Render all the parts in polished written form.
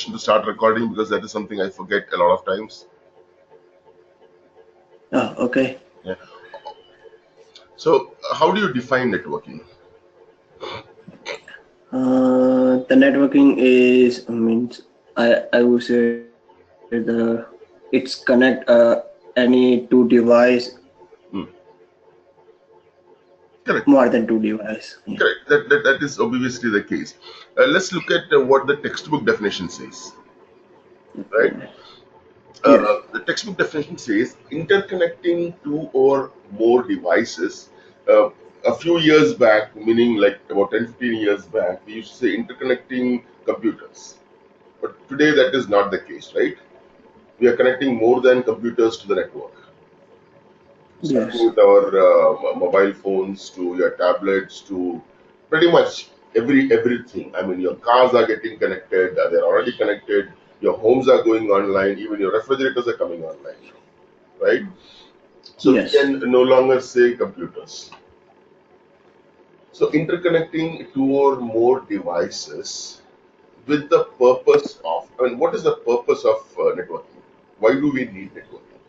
permission to start recording because that is something I forget a lot of times. Oh, okay. Yeah. So, how do you define networking? The networking is means I would say it's connect any two device Hmm. more Correct. than two device. Yeah. Correct. That is obviously the case. Let's look at what the textbook definition says. Right. Yes. The textbook definition says interconnecting two or more devices. Uh, a few years back, meaning like about 10, 15 years back, we used to say interconnecting computers. But today that is not the case, right? We are connecting more than computers to the network, starting Yes. with our mobile phones to your tablets to pretty much everything. I mean, your cars are getting connected; they're already connected. Your homes are going online. Even your refrigerators are coming online now, right? So we Yes. can no longer say computers. So interconnecting two or more devices with the purpose of, I mean, what is the purpose of networking? Why do we need networking?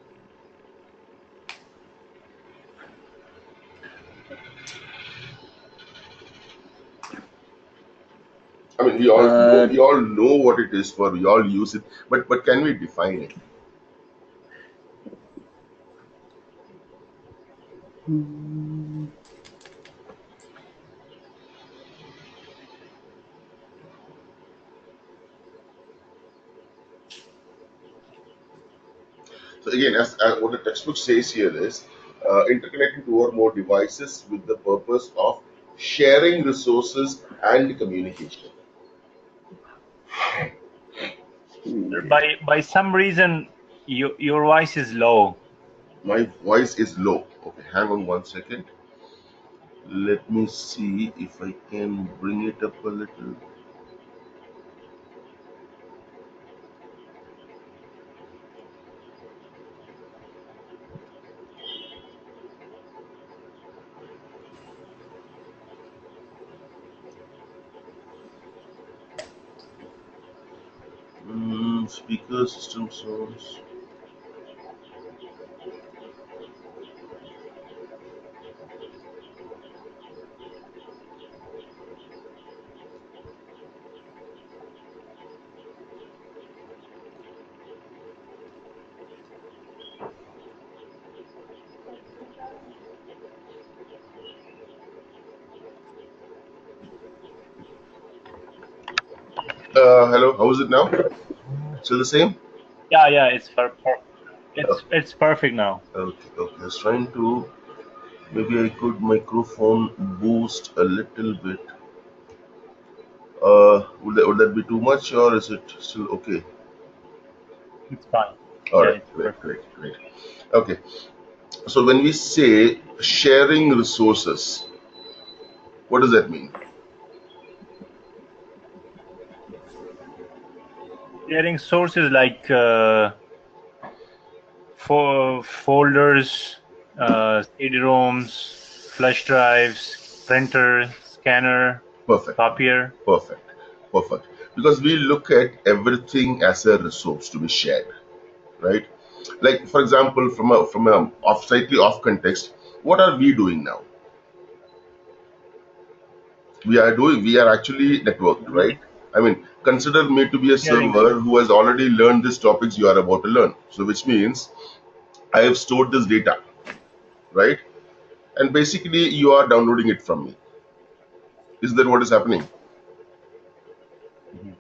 I mean, Uh, we all know what it is for. We all use it, but can we define it? So again, as what the textbook says here is interconnecting two or more devices with the purpose of sharing resources and communication. By some reason, your voice is low. My voice is low. Okay, hang on 1 second. Let me see if I can bring it up a little. Speaker system sounds. Hello, how is it now? Still the same? Yeah, yeah, Oh, it's perfect now. okay, okay. I was trying to. Maybe I could microphone boost a little bit. Would that be too much or is it still okay? It's fine. All Yeah, right, it's great, perfect. great, great. Okay, so when we say sharing resources, what does that mean? Sharing sources like for folders, CD-ROMs, flash drives, printer, scanner, Perfect, copier. perfect, perfect. Because we look at everything as a resource to be shared, right? Like for example, from a slightly off context, what are we doing now? We are actually networked, right? I mean, consider me to be a Sharing. server who has already learned these topics you are about to learn. So which means I have stored this data, right? And basically you are downloading it from me. Is that what is happening? Mhm.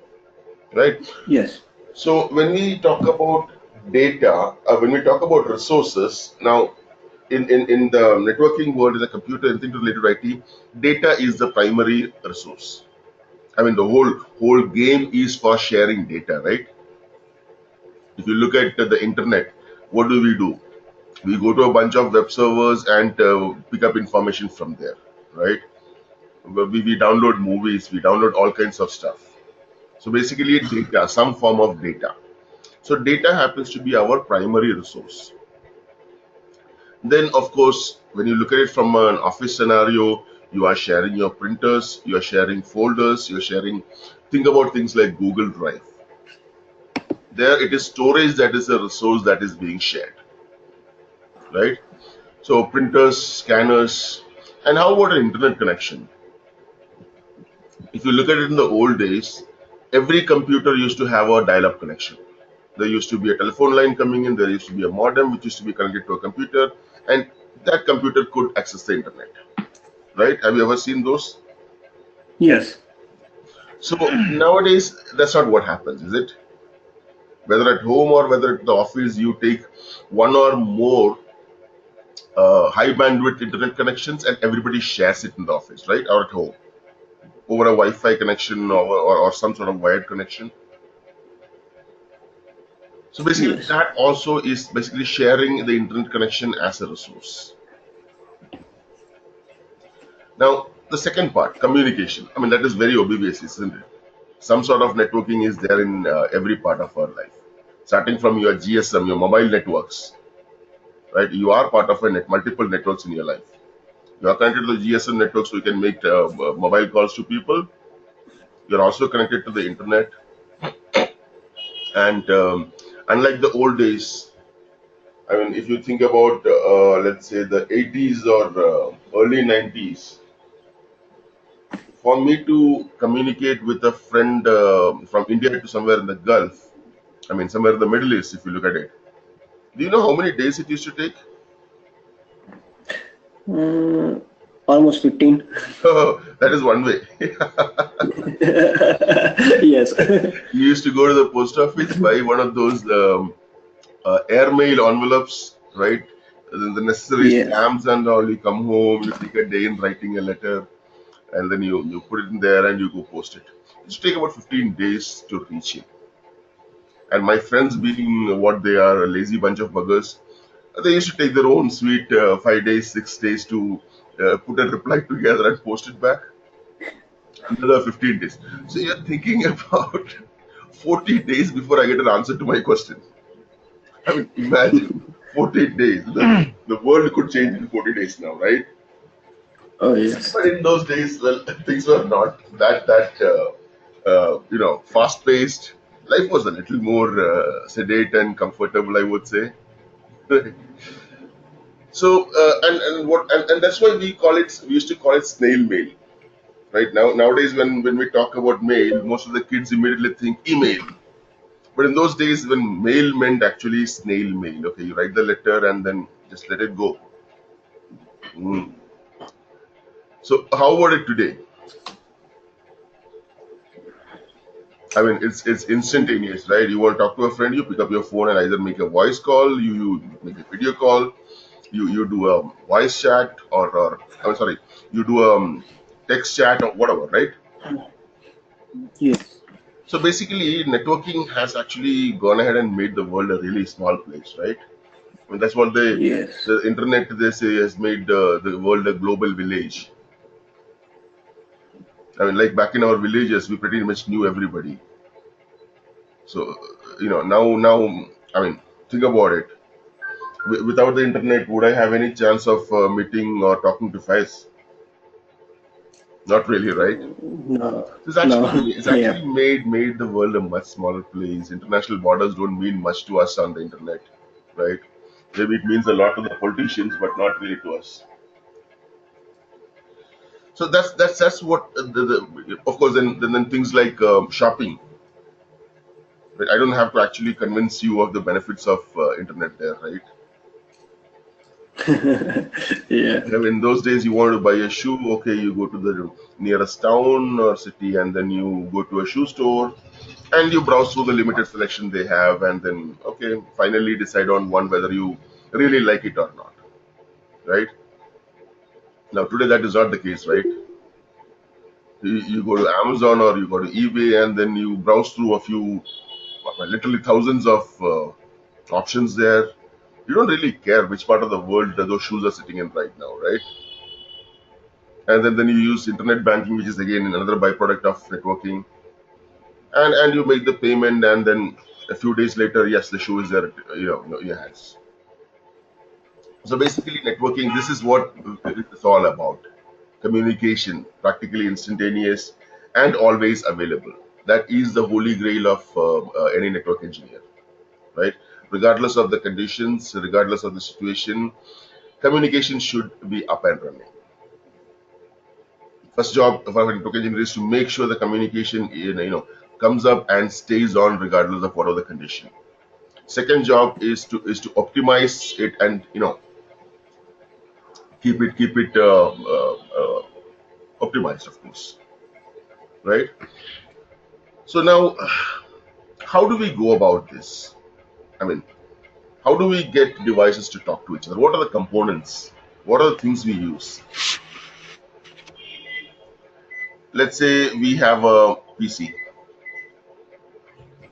Right? Yes. So when we talk about data, when we talk about resources, now in the networking world, in the computer, anything related to IT, data is the primary resource. I mean, the whole game is for sharing data, right? If you look at the internet, what do? We go to a bunch of web servers and pick up information from there, right? We download movies, we download all kinds of stuff. So basically, data, some form of data. So data happens to be our primary resource. Then, of course, when you look at it from an office scenario, you are sharing your printers, you are sharing folders, you're sharing. Think about things like Google Drive, There it is storage that is a resource that is being shared, right? So printers, scanners, and how about an internet connection? If you look at it in the old days, every computer used to have a dial-up connection. There used to be a telephone line coming in, there used to be a modem which used to be connected to a computer, and that computer could access the internet, right? Have you ever seen those? Yes. So nowadays, that's not what happens, is it? Whether at home or whether at the office, you take one or more high bandwidth internet connections and everybody shares it in the office, right? Or at home over a Wi-Fi connection or some sort of wired connection. So basically, Yes. that also is basically sharing the internet connection as a resource. Now, the second part, communication. I mean, that is very obvious, isn't it? Some sort of networking is there in every part of our life, starting from your GSM, your mobile networks, right? You are part of a multiple networks in your life. You are connected to the GSM network, so you can make mobile calls to people. You're also connected to the internet, and unlike the old days, I mean, if you think about, let's say, the 80s or early 90s, for me to communicate with a friend from India to somewhere in the Gulf, I mean, somewhere in the Middle East, if you look at it, do you know how many days it used to take? Uh, Almost 15. That is one way. Yes. You used to go to the post office, buy one of those airmail envelopes, right? Then the necessary Yes. stamps and all. You come home, you take a day in writing a letter, and then you put it in there and you go post it. It used to take about 15 days to reach him. And my friends, being what they are, a lazy bunch of buggers, they used to take their own sweet 5 days, 6 days to put a reply together and post it back. Another 15 days. So you're thinking about 40 days before I get an answer to my question. I mean, imagine 40 days. The world could change in 40 days now, right? Oh, yes. But in those days, well, things were not that fast paced. Life was a little more sedate and comfortable, I would say. So and that's why we used to call it snail mail. Right now, nowadays, when we talk about mail, most of the kids immediately think email. But in those days, when mail meant actually snail mail, okay, you write the letter and then just let it go. Mm. So how about it today? I mean, it's instantaneous, right? You want to talk to a friend, you pick up your phone and either make a voice call, you make a video call, you do a voice chat, or I'm sorry, you do a text chat or whatever, right? Yes. So basically, networking has actually gone ahead and made the world a really small place, right? I mean, that's what Yes. the internet, they say, has made the world a global village. I mean, like back in our villages, we pretty much knew everybody. So now, I mean, think about it. Without the internet, would I have any chance of meeting or talking to face? Not really, right? No. No. It's Yeah. actually made the world a much smaller place. International borders don't mean much to us on the internet, right? Maybe it means a lot to the politicians, but not really to us. So that's what of course then things like shopping. Right? I don't have to actually convince you of the benefits of internet there, right? Yeah. In those days, you wanted to buy a shoe. Okay, you go to the nearest town or city, and then you go to a shoe store and you browse through the limited selection they have, and then okay, finally decide on one whether you really like it or not. Right now, today that is not the case, right? You go to Amazon or you go to eBay, and then you browse through a few, literally thousands of options there. You don't really care which part of the world that those shoes are sitting in right now, right? And then you use internet banking, which is again another byproduct of networking, and you make the payment, and then a few days later, yes, the shoe is there, in your hands. So basically, networking, this is what it's all about: communication, practically instantaneous and always available. That is the holy grail of any network engineer, right? Regardless of the conditions, regardless of the situation, communication should be up and running. First job of a network engineer is to make sure the communication comes up and stays on regardless of whatever the condition. Second job is to optimize it and keep it optimized, of course, right? So now, how do we go about this? I mean, how do we get devices to talk to each other? What are the components? What are the things we use? Let's say we have a PC.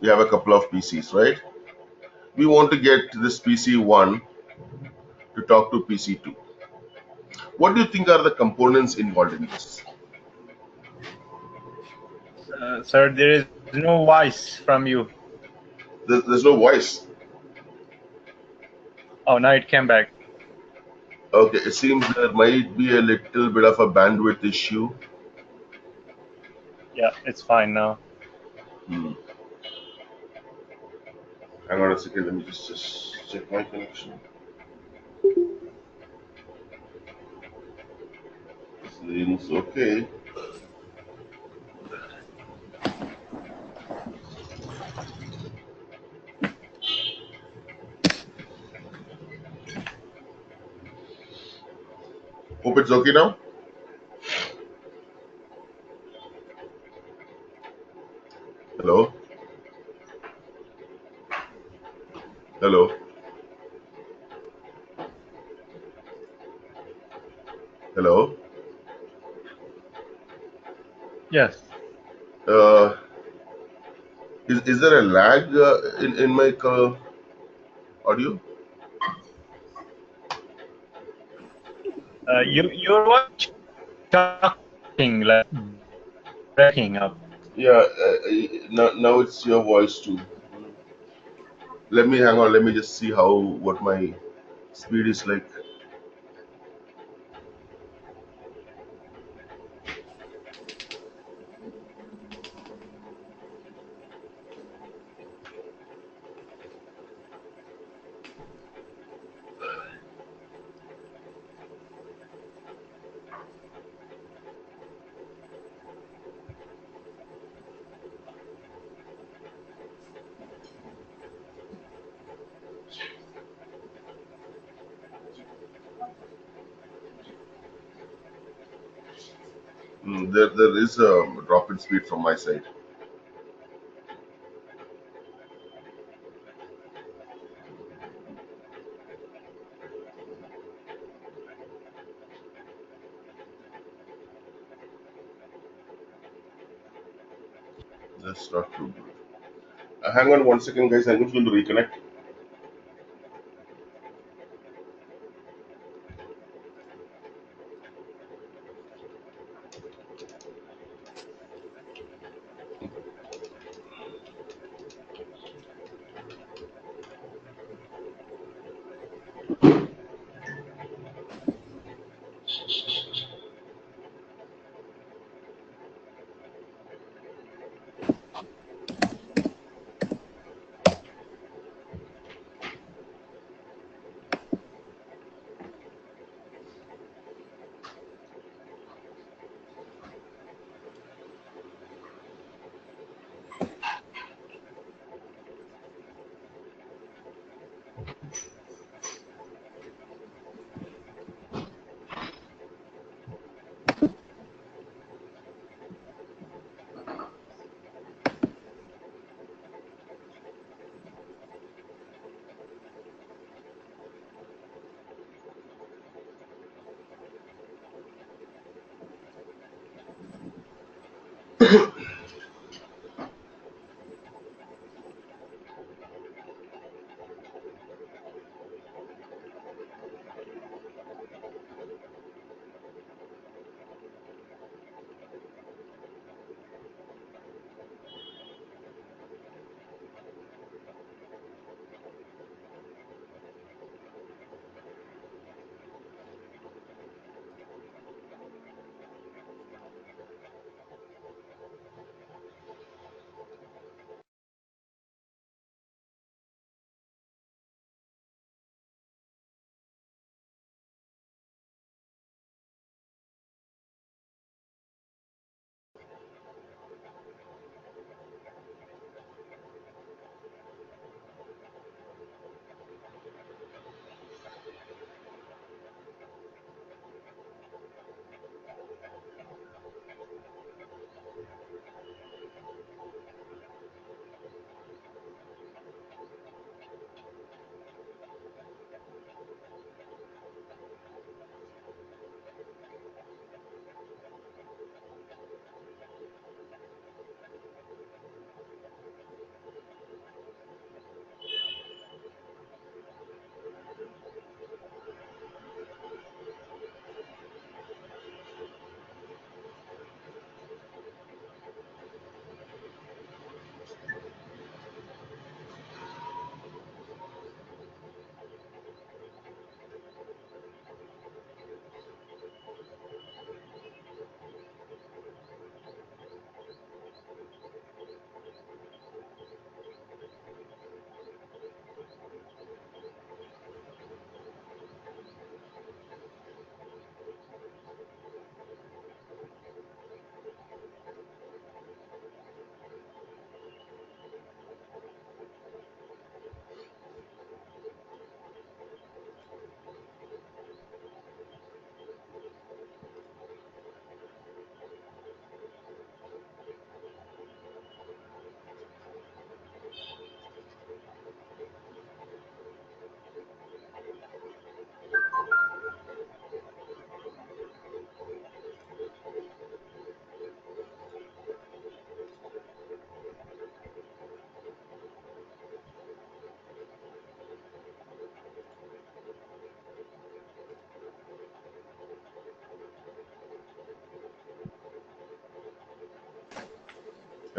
We have a couple of PCs, right? We want to get this PC1 to talk to PC2. What do you think are the components involved in this? Sir, there is no voice from you. There's no voice. Oh, now it came back. Okay, it seems there might be a little bit of a bandwidth issue. Yeah, it's fine now. Hmm. Hang on a second, let me just check my connection. Seems okay. Hope it's okay now. Hello? Hello? Hello? Yes. Uh, is there a lag in my audio? Your voice shocking, like breaking up. Yeah, now it's your voice too. Let me hang on. Let me just see how what my speed is like. There is a drop in speed from my side. That's not too good. Hang on 1 second, guys. I'm just going to reconnect.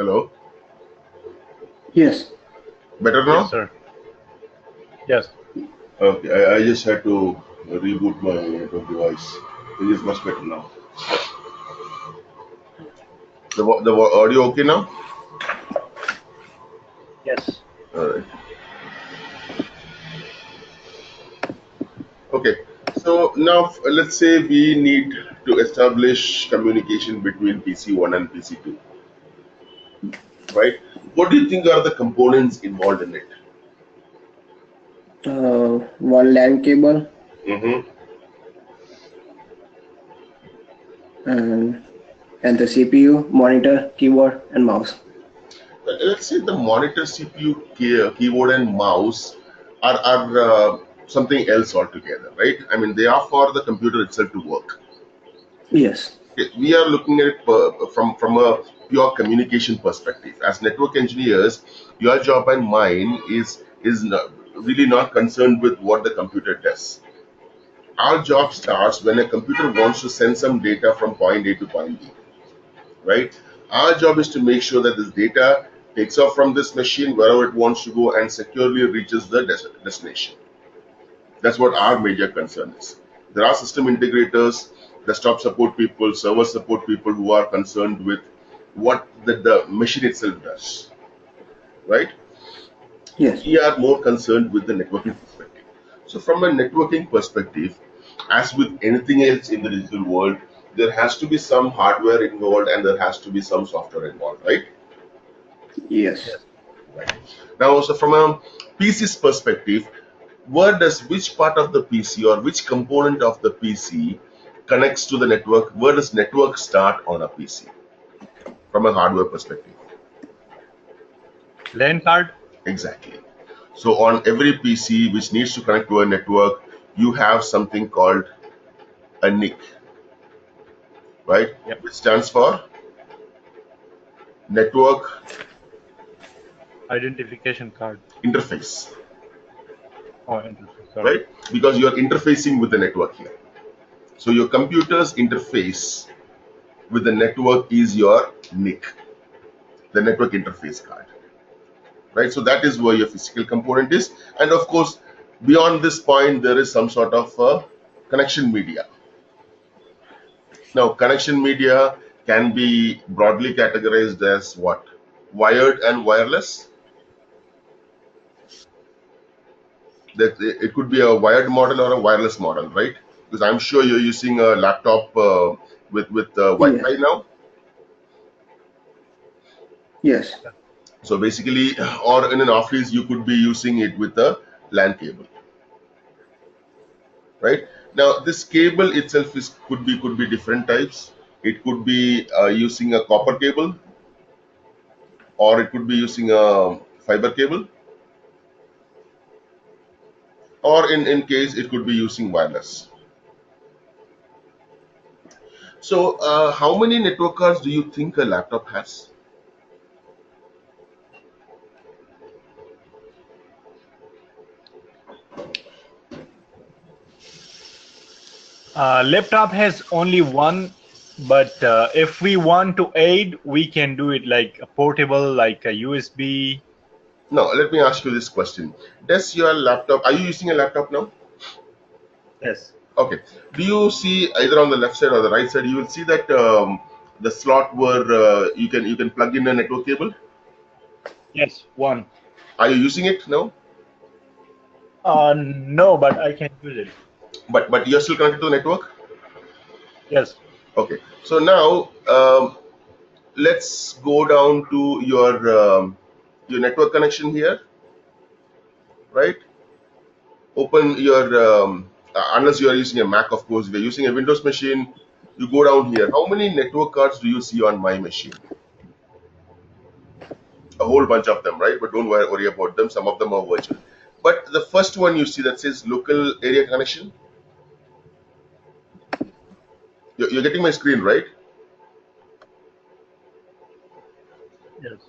Hello? Yes. Better Yes, now? sir. Yes. Okay, I just had to reboot my network device. It is much better now. The audio okay now? Yes. Alright. Okay. So now let's say we need to establish communication between PC1 and PC2, right? What do you think are the components involved in it? One LAN cable Mm-hmm. and the CPU, monitor, keyboard, and mouse. Let's say the monitor, CPU, keyboard, and mouse are something else altogether, right? I mean, they are for the computer itself to work. Yes. Okay, we are looking at it from a pure communication perspective. As network engineers, your job and mine is not, really not concerned with what the computer does. Our job starts when a computer wants to send some data from point A to point B, right? Our job is to make sure that this data takes off from this machine wherever it wants to go and securely reaches the destination. That's what our major concern is. There are system integrators, desktop support people, server support people who are concerned with what the machine itself does, right? Yes. We are more concerned with the networking perspective. So, from a networking perspective, as with anything else in the digital world, there has to be some hardware involved and there has to be some software involved, right? Yes. Yes. Right. Now, so from a PC's perspective, where does which part of the PC or which component of the PC connects to the network? Where does network start on a PC from a hardware perspective? LAN card. Exactly. So on every PC which needs to connect to a network, you have something called a NIC, right? Yep. Which stands for Network Identification card. Interface, Oh, interface. Sorry. right? Because you are interfacing with the network here. So your computer's interface with the network is your NIC, the network interface card, right? So that is where your physical component is. And of course, beyond this point, there is some sort of connection media. Now, connection media can be broadly categorized as what? Wired and wireless. That it could be a wired model or a wireless model, right? Because I'm sure you're using a laptop with Yes. Wi-Fi now. Yes. So basically, or in an office, you could be using it with a LAN cable, right? Now, this cable itself is could be different types. It could be using a copper cable, or it could be using a fiber cable, or in case it could be using wireless. So, how many network cards do you think a laptop has? Laptop has only one, but if we want to aid, we can do it like a portable, like a USB. Now, let me ask you this question: does your laptop? Are you using a laptop now? Yes. Okay. Do you see either on the left side or the right side? You will see that the slot where you can plug in a network cable. Yes. One. Are you using it now? No, but I can use it. But you're still connected to the network. Yes. Okay. So now let's go down to your network connection here, right? Open your unless you are using a Mac, of course. If you're using a Windows machine, you go down here. How many network cards do you see on my machine? A whole bunch of them, right? But don't worry about them. Some of them are virtual. But the first one you see that says local area connection, you're getting my screen, right? Yes.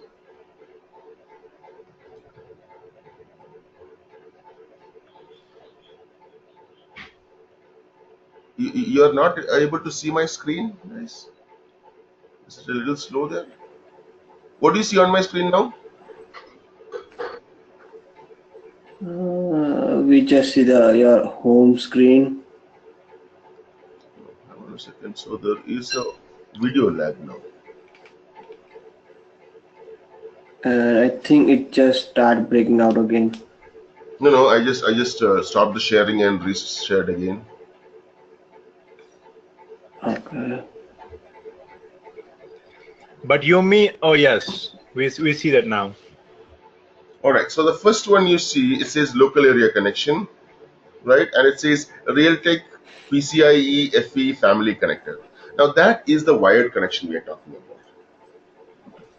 You're not able to see my screen, guys. Is it a little slow there? What do you see on my screen now? We just see your home screen. Hang on a second. So there is a video lag now. And I think it just start breaking out again. No, I just stopped the sharing and reshared again. Okay. But you me, oh yes, we see that now. All right. So the first one you see, it says local area connection, right? And it says Realtek PCIe FE family connector. Now that is the wired connection we are talking about.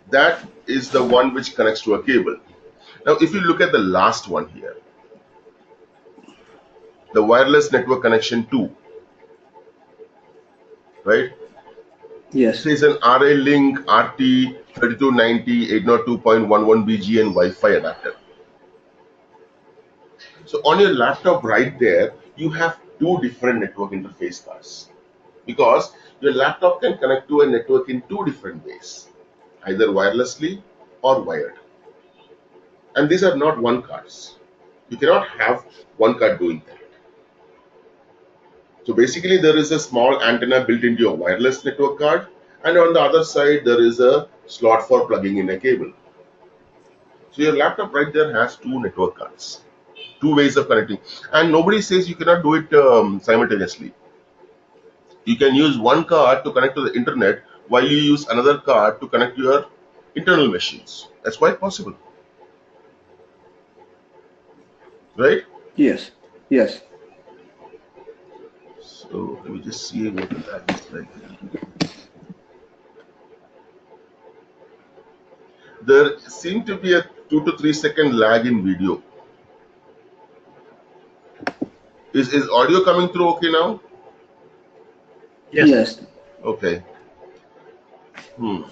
That is the one which connects to a cable. Now, if you look at the last one here, the wireless network connection 2, right? It Yes. says an RA Link RT 3290 802.11 BGN Wi-Fi adapter. So on your laptop right there, you have two different network interface cards because your laptop can connect to a network in two different ways, either wirelessly or wired. And these are not one cards. You cannot have one card doing that. So basically, there is a small antenna built into your wireless network card, and on the other side, there is a slot for plugging in a cable. So your laptop right there has two network cards, two ways of connecting, and nobody says you cannot do it simultaneously. You can use one card to connect to the internet while you use another card to connect to your internal machines. That's quite possible, right? Yes. Yes. So let me just see what the lag is like. There seemed to be a 2 to 3 second lag in video. Is audio coming through okay now? Yes. Yes. Okay. Hmm.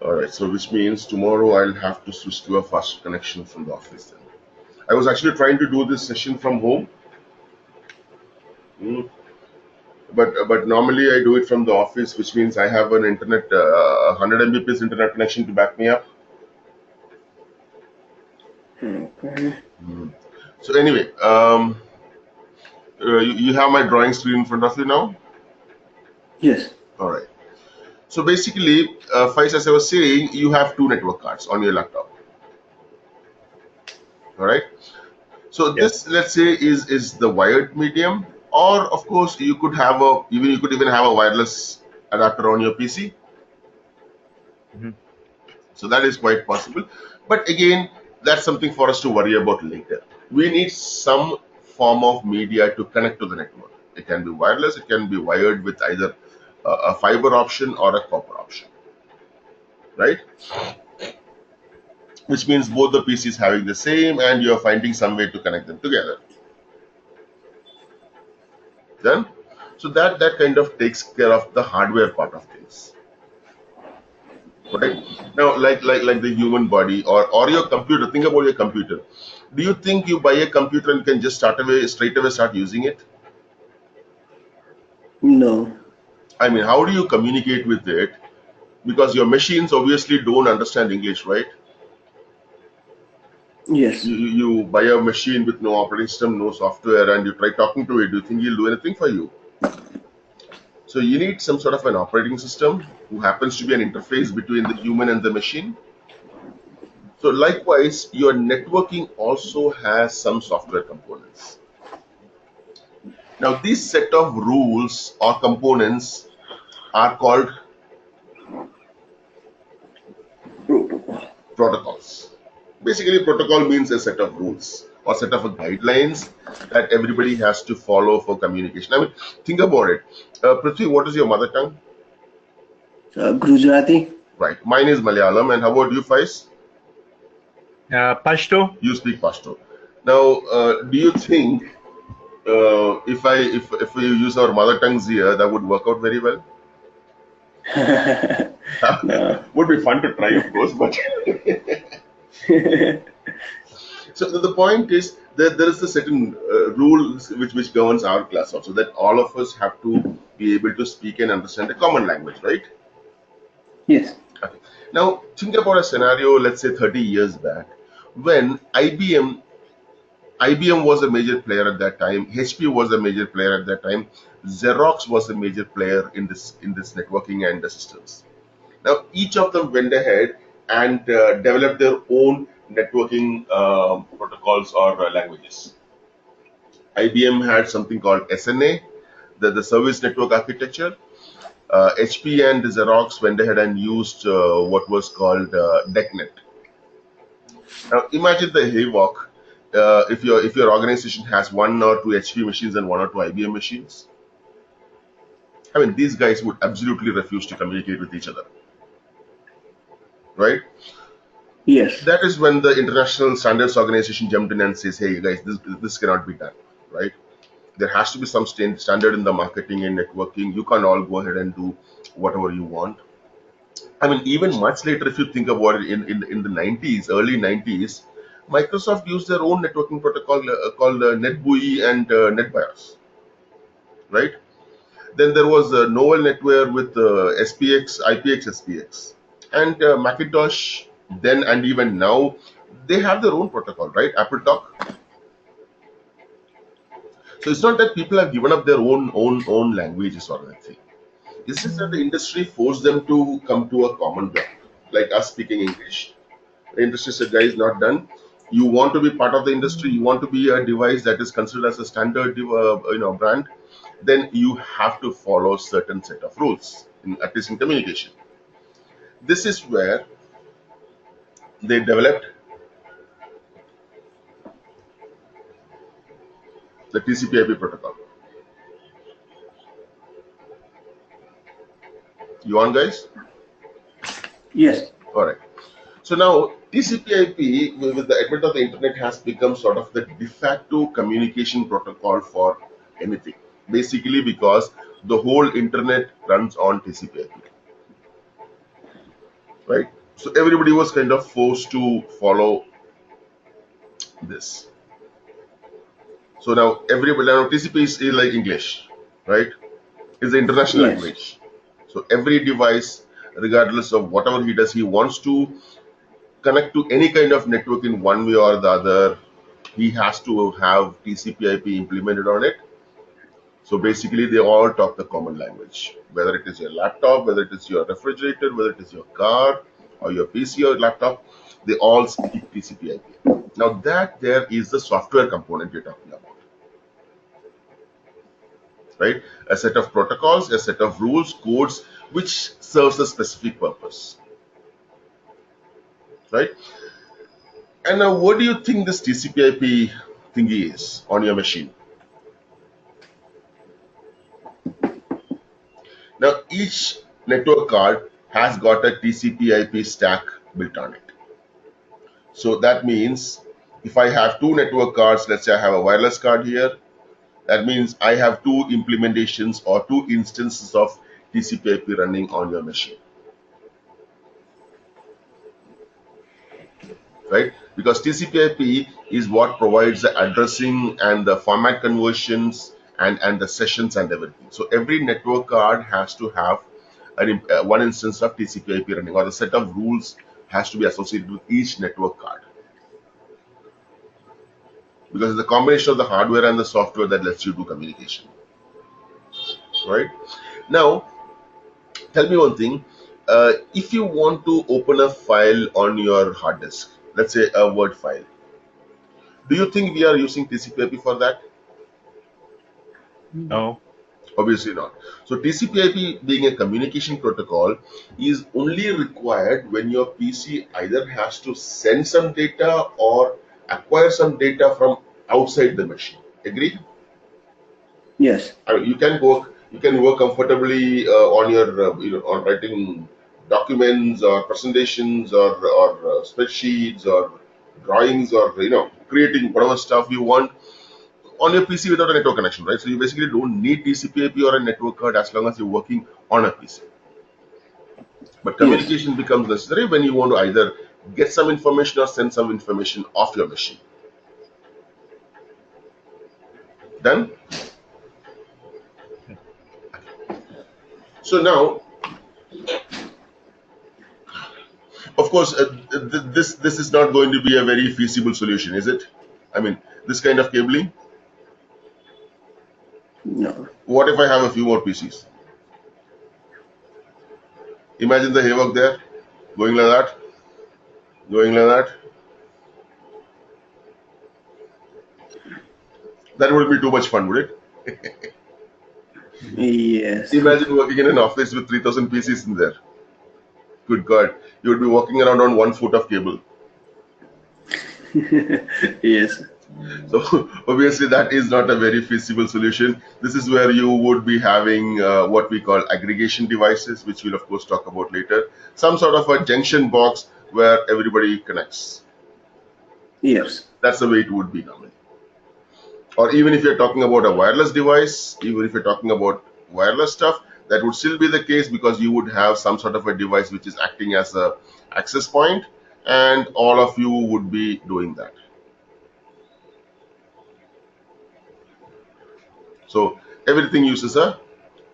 All right. So which means tomorrow I'll have to switch to a fast connection from the office then. I was actually trying to do this session from home, hmm, but normally I do it from the office, which means I have an internet 100 Mbps internet connection to back me up. Okay. Hmm. So anyway, you have my drawing screen in front of you now. Yes. All right. So basically, Faiz, as I was saying, you have two network cards on your laptop. All right. So Yes. this, let's say, is the wired medium, or of course you could even have a wireless adapter on your PC. Mhm. So that is quite possible. But again, that's something for us to worry about later. We need some form of media to connect to the network. It can be wireless, it can be wired with either a fiber option or a copper option, right? Which means both the PCs having the same, and you're finding some way to connect them together. Then, so that kind of takes care of the hardware part of things, right? Now, like the human body or your computer. Think about your computer. Do you think you buy a computer and can just straight away start using it? No. I mean, how do you communicate with it? Because your machines obviously don't understand English, right? Yes. You buy a machine with no operating system, no software, and you try talking to it. Do you think he'll do anything for you? So you need some sort of an operating system who happens to be an interface between the human and the machine. So likewise, your networking also has some software components. Now, these set of rules or components are called Protocol. protocols. Basically, protocol means a set of rules or set of guidelines that everybody has to follow for communication. I mean, think about it. Prithvi, what is your mother tongue? Gujarati. Right. Mine is Malayalam. And how about you, Faiz? Pashto. You speak Pashto. Now, do you think if we use our mother tongues here, that would work out very well? No. Would be fun to try, of course, but so the point is that there is a certain rules which governs our class also, that all of us have to be able to speak and understand a common language, right? Yes. Okay. Now think about a scenario, let's say 30 years back, when IBM was a major player at that time, HP was a major player at that time, Xerox was a major player in this networking and the systems. Now each of them went ahead and developed their own networking protocols or languages. IBM had something called SNA, the service network architecture. HP and Xerox went ahead and used what was called DECnet. Now imagine the havoc if your organization has one or two HP machines and one or two IBM machines. I mean, these guys would absolutely refuse to communicate with each other, right? Yes. That is when the International Standards Organization jumped in and says, "Hey, you guys, this cannot be done, right? There has to be some standard in the marketing and networking. You can't all go ahead and do whatever you want." I mean, even much later, if you think about it, in the 90s, early 90s, Microsoft used their own networking protocol called NetBUI and NetBIOS, right? Then there was Novel Netwear with SPX, IPX, SPX, and Macintosh. Then and even now, they have their own protocol, right? Apple Talk. So it's not that people have given up their own languages or anything. It's just that the industry forced them to come to a common ground, like us speaking English. The industry said, guys, not done. You want to be part of the industry, you want to be a device that is considered as a standard brand, then you have to follow certain set of rules, at least in communication. This is where they developed the TCP/IP protocol. You on, guys? Yes. All right. So now TCP/IP, with the advent of the internet, has become sort of the de facto communication protocol for anything. Basically, because the whole internet runs on TCP/IP, right? So everybody was kind of forced to follow this. So now everybody, now TCP is like English, right? It's the international Yes. language. So every device, regardless of whatever he does, he wants to connect to any kind of network in one way or the other. He has to have TCP/IP implemented on it. So basically, they all talk the common language. Whether it is your laptop, whether it is your refrigerator, whether it is your car or your PC or laptop, they all speak TCP/IP. Now that there is the software component you're talking about, right? A set of protocols, a set of rules, codes, which serves a specific purpose, right? And now, what do you think this TCP/IP thingy is on your machine? Now, each network card has got a TCP/IP stack built on it. So that means if I have two network cards, let's say I have a wireless card here, that means I have two implementations or two instances of TCP/IP running on your machine, right? Because TCP/IP is what provides the addressing and the format conversions and the sessions and everything. So every network card has to have one instance of TCP/IP running, or the set of rules has to be associated with each network card, because it's the combination of the hardware and the software that lets you do communication, right? Now, tell me one thing. If you want to open a file on your hard disk, let's say a Word file, do you think we are using TCP/IP for that? No. Obviously not. So TCP/IP, being a communication protocol, is only required when your PC either has to send some data or acquire some data from outside the machine. Agree? Yes. I mean, you can work comfortably on your on writing documents or presentations or spreadsheets or drawings or creating whatever stuff you want on your PC without a network connection, right? So you basically don't need TCP/IP or a network card as long as you're working on a PC. But Yes. communication becomes necessary when you want to either get some information or send some information off your machine. Done? So now course, this is not going to be a very feasible solution, is it? I mean, this kind of cabling. No. What if I have a few more PCs? Imagine the havoc there, going like that, going like that. That would be too much fun, would it? Yes. Imagine working in an office with 3,000 PCs in there. Good God, you would be walking around on 1 foot of cable. Yes. So obviously that is not a very feasible solution. This is where you would be having what we call aggregation devices, which we'll of course talk about later. Some sort of a junction box where everybody connects. Yes. That's the way it would be normally. Or even if you're talking about a wireless device, even if you're talking about wireless stuff, that would still be the case because you would have some sort of a device which is acting as a access point, and all of you would be doing that. So everything uses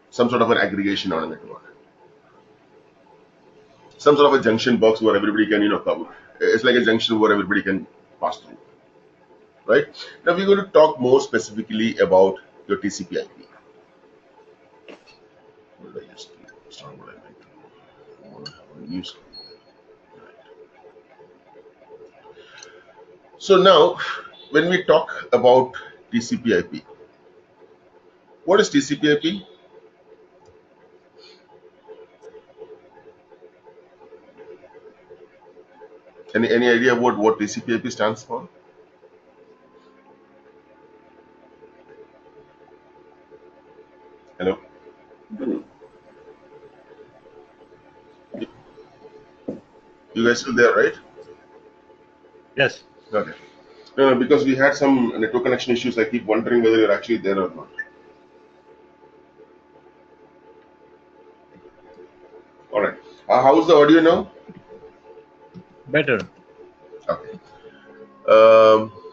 some sort of an aggregation on a network, some sort of a junction box where everybody can come. It's like a junction where everybody can pass through, right? Now we're going to talk more specifically about your TCP/IP. What did I use? That's not what I meant to do. I want to have a new screen. So now, when we talk about TCP/IP, what is TCP/IP? Any idea about what TCP/IP stands for? Hello, you guys still there, right? Yes. Okay. No, because we had some network connection issues. I keep wondering whether you're actually there or not. All right. How's the audio now? Better. Okay.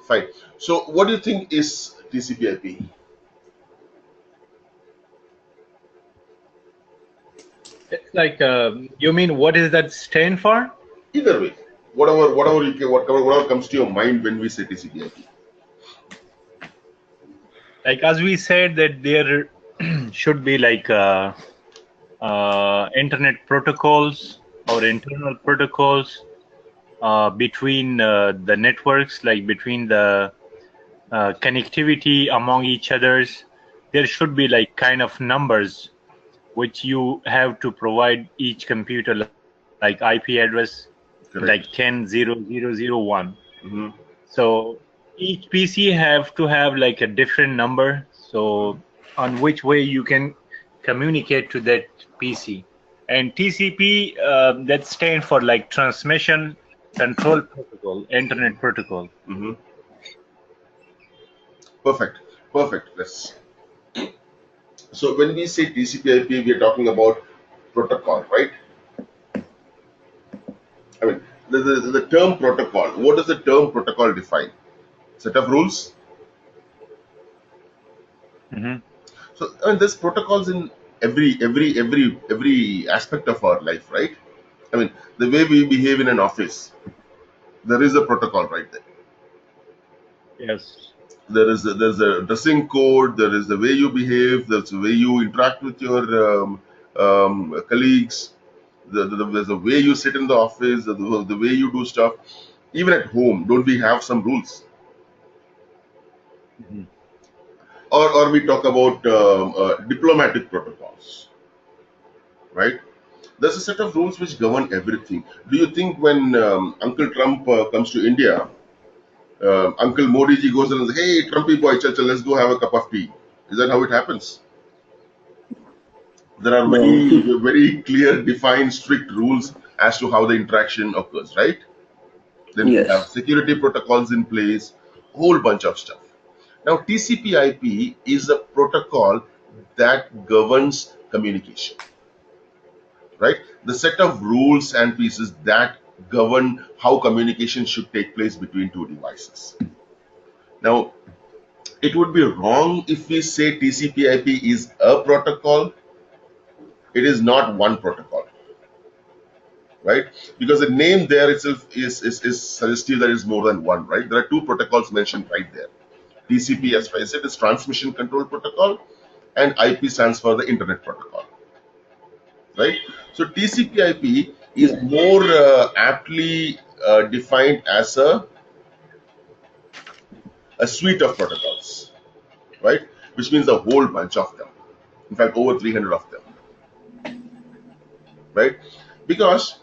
Fine. So, what do you think is TCP/IP? It's like you mean what is that stand for? Either way, whatever comes to your mind when we say TCP/IP. Like as we said that there should be like internet protocols or internal protocols between the networks, like between the connectivity among each others. There should be like kind of numbers which you have to provide each computer, like IP address, like Correct. 10.0.0.0.1. Mm-hmm. So each PC have to have like a different number, so on which way you can communicate to that PC. And TCP, that stands for like transmission control protocol, internet protocol. Mm-hmm. Perfect. Perfect. Yes. So when we say TCP/IP, we are talking about protocol, right? I mean, the term protocol. What does the term protocol define? Set of rules. Hmm. So I mean, there's protocols in every aspect of our life, right? I mean, the way we behave in an office, there is a protocol right there. Yes. There's a dressing code. There is the way you behave. There's the way you interact with your colleagues. There's the way you sit in the office. The way you do stuff. Even at home, don't we have some rules? Hmm. Or we talk about diplomatic protocols, right? There's a set of rules which govern everything. Do you think when Uncle Trump comes to India, Uncle Modi ji goes and says, "Hey, Trumpy boy, chal, chal, let's go have a cup of tea"? Is that how it happens? There are No. very clear, defined, strict rules as to how the interaction occurs, right? Then we have Yes. security protocols in place, whole bunch of stuff. Now, TCP/IP is a protocol that governs communication, right? The set of rules and pieces that govern how communication should take place between two devices. Now, it would be wrong if we say TCP/IP is a protocol. It is not one protocol. right? Because the name there itself is suggestive that it's more than one, right? There are two protocols mentioned right there. TCP, as I said, is Transmission Control Protocol, and IP stands for the Internet Protocol, right? So TCP/IP is Yeah. more aptly defined as a suite of protocols, right? Which means a whole bunch of them. In fact, over 300 of them, right? Because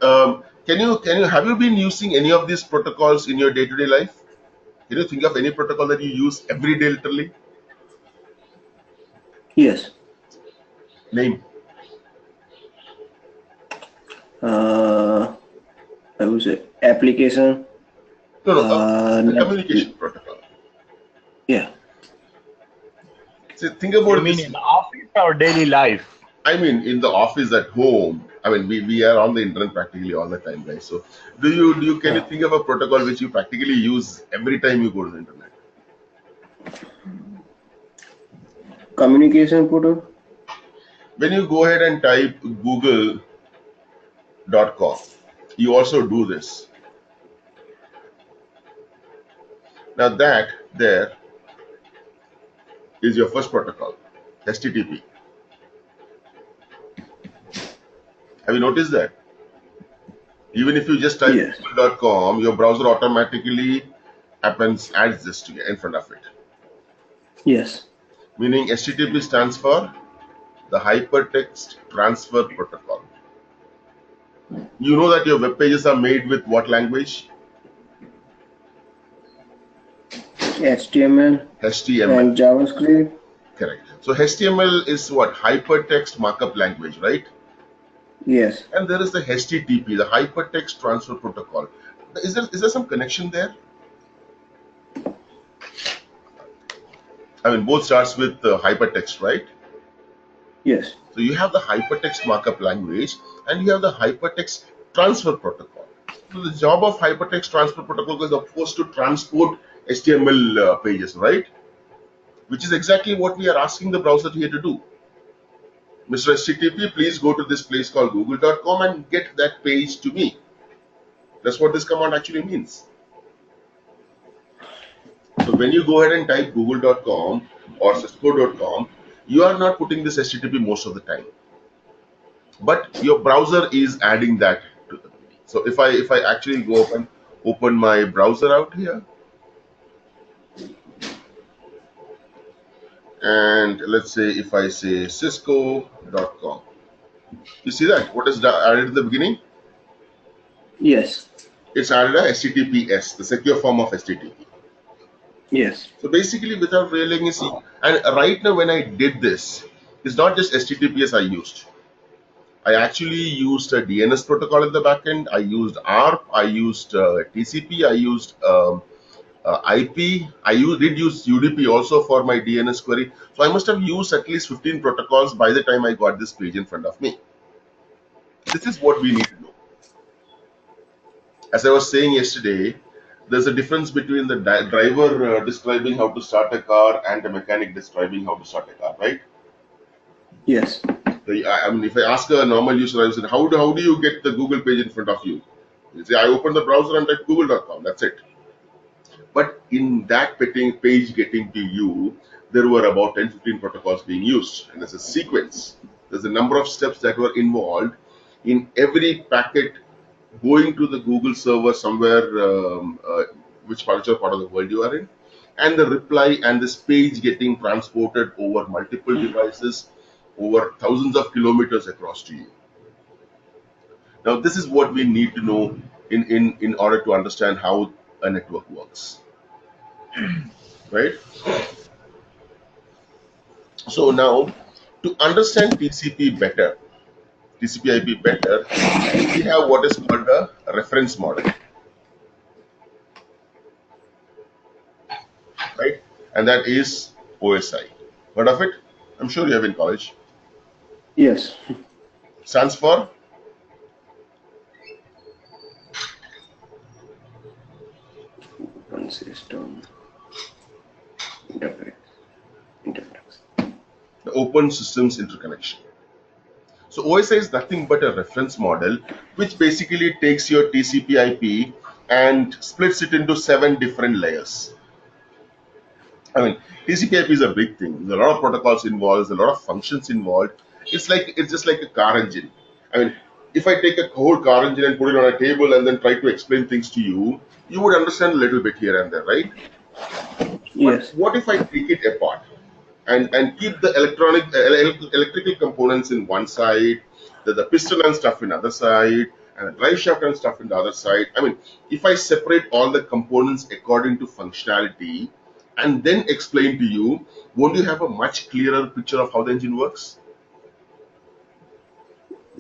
can you have you been using any of these protocols in your day-to-day life? Can you think of any protocol that you use every day, literally? Yes. Name. Uh, I would say application. No, no, a Net, communication protocol. yeah. See, think You about mean this. in office or daily life? I mean, in the office, at home. I mean, we are on the internet practically all the time, guys. So, can you Uh, think of a protocol which you practically use every time you go to the internet? Communication portal. When you go ahead and type google.com, you also do this. Now that there is your first protocol, HTTP. Have you noticed that? Even if you just type Yes. google.com, your browser automatically adds this to in front of it. Yes. Meaning HTTP stands for the Hypertext Transfer Protocol. You know that your web pages are made with what language? HTML HTML. and JavaScript. Correct. So HTML is what? Hypertext Markup Language, right? Yes. And there is the HTTP, the Hypertext Transfer Protocol. Is there some connection there? I mean, both starts with hypertext, right? Yes. So you have the Hypertext Markup Language and you have the Hypertext Transfer Protocol. So the job of Hypertext Transfer Protocol is supposed to transport HTML pages, right? Which is exactly what we are asking the browser here to do. Mr. HTTP, please go to this place called google.com and get that page to me. That's what this command actually means. So when you go ahead and type google.com or cisco.com, you are not putting this HTTP most of the time, but your browser is adding that to the page. So if I actually go up and open my browser out here, and let's say if I say cisco.com, you see that what is added in the beginning? Yes. It's added a HTTPS, the secure form of HTTP. Yes. So basically, without realizing, see, and right now when I did this, it's not just HTTPS I used. I actually used a DNS protocol in the backend. I used ARP. I used TCP. I used IP. Did use UDP also for my DNS query. So I must have used at least 15 protocols by the time I got this page in front of me. This is what we need to know. As I was saying yesterday, there's a difference between the driver describing how to start a car and the mechanic describing how to start a car, right? Yes. I mean, if I ask a normal user, I said, how do you get the Google page in front of you? You say, I open the browser and type google.com. That's it. But in that page getting to you, there were about 10 15 protocols being used. And there's a sequence. There's a number of steps that were involved in every packet going to the Google server somewhere, whichever part of the world you are in, and the reply and this page getting transported over multiple devices, over thousands of kilometers across to you. Now, this is what we need to know in order to understand how a network works, right? So now, to understand TCP/IP better, we have what is called a reference model, right? And that is OSI. Heard of it? I'm sure you have in college. Yes. Stands for One system interface. Interface. the Open Systems Interconnection. So OSI is nothing but a reference model, which basically takes your TCP/IP and splits it into 7 different layers. I mean, TCP/IP is a big thing. There's a lot of protocols involved. There's a lot of functions involved. It's just like a car engine. I mean, if I take a whole car engine and put it on a table and then try to explain things to you, you would understand a little bit here and there, right? But Yes. what if I take it apart and keep the electrical components in one side, the piston and stuff in other side, and the drive shaft and stuff in the other side? I mean, if I separate all the components according to functionality and then explain to you, won't you have a much clearer picture of how the engine works?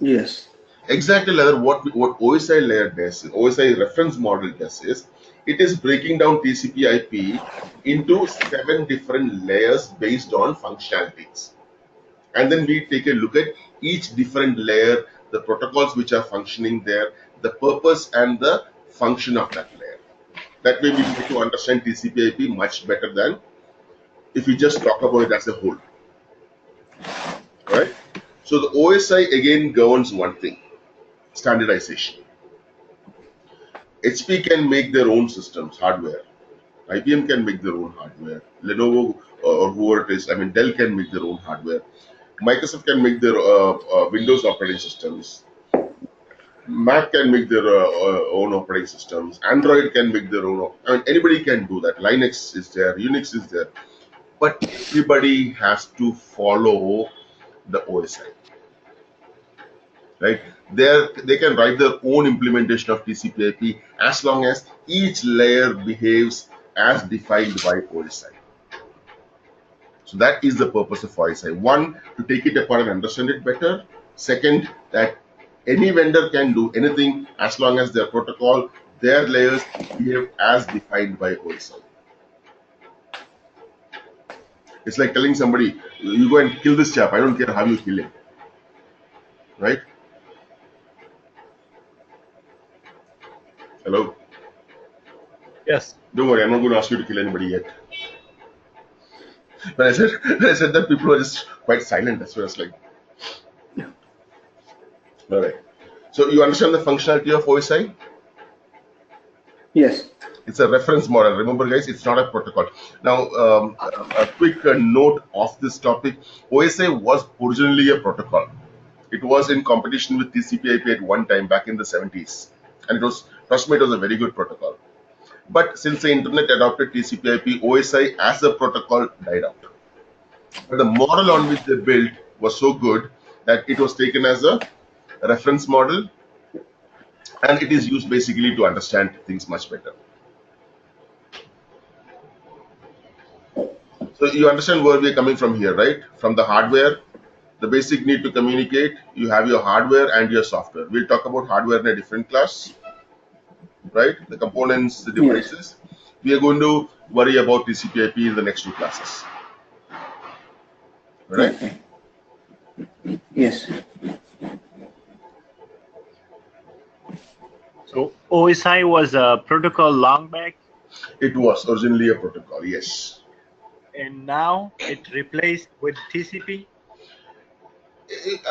Yes. Exactly, Leather. What OSI layer does, OSI reference model does is, it is breaking down TCP/IP into 7 different layers based on functionalities, and then we take a look at each different layer, the protocols which are functioning there, the purpose and the function of that layer. That way, we get to understand TCP/IP much better than if we just talk about it as a whole. Right? So the OSI again governs one thing: standardization. HP can make their own systems, hardware. IBM can make their own hardware. Lenovo or whoever it is, I mean, Dell can make their own hardware. Microsoft can make their Windows operating systems. Mac can make their own operating systems. Android can make their own. I mean, anybody can do that. Linux is there. Unix is there. But everybody has to follow the OSI, right? They can write their own implementation of TCP/IP as long as each layer behaves as defined by OSI. So that is the purpose of OSI. One, to take it apart and understand it better. Second, that any vendor can do anything as long as their protocol, their layers behave as defined by OSI. It's like telling somebody, you go and kill this chap, I don't care how you kill him. Right? Hello? Yes. Don't worry, I'm not going to ask you to kill anybody yet. When I said that, people were just quite silent. That's what I was like. All right. So you understand the functionality of OSI? Yes. It's a reference model. Remember, guys, it's not a protocol. Now, a quick note of this topic: OSI was originally a protocol. It was in competition with TCP/IP at one time back in the 70s, and it was, trust me, it was a very good protocol. But since the internet adopted TCP/IP, OSI as a protocol died out. But the model on which they built was so good that it was taken as a reference model, and it is used basically to understand things much better. So you understand where we are coming from here, right? From the hardware, the basic need to communicate, you have your hardware and your software. We'll talk about hardware in a different class, right? The components, the Yes. devices. We are going to worry about TCP/IP in the next 2 classes. All right? Okay. Yes. So OSI was a protocol long back, It was originally a protocol, yes. and now it replaced with TCP.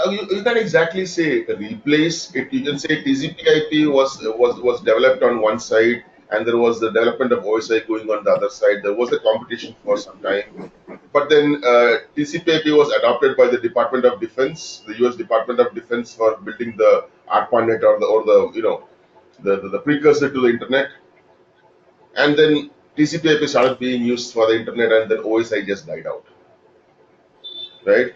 You can't exactly say replace it. You can say TCP/IP was developed on one side, and there was the development of OSI going on the other side. There was a competition for some time, but then TCP/IP was adopted by the Department of Defense, the U.S. Department of Defense, for building the ARPANET or the precursor to the internet, and then TCP/IP started being used for the internet, and then OSI just died out, right?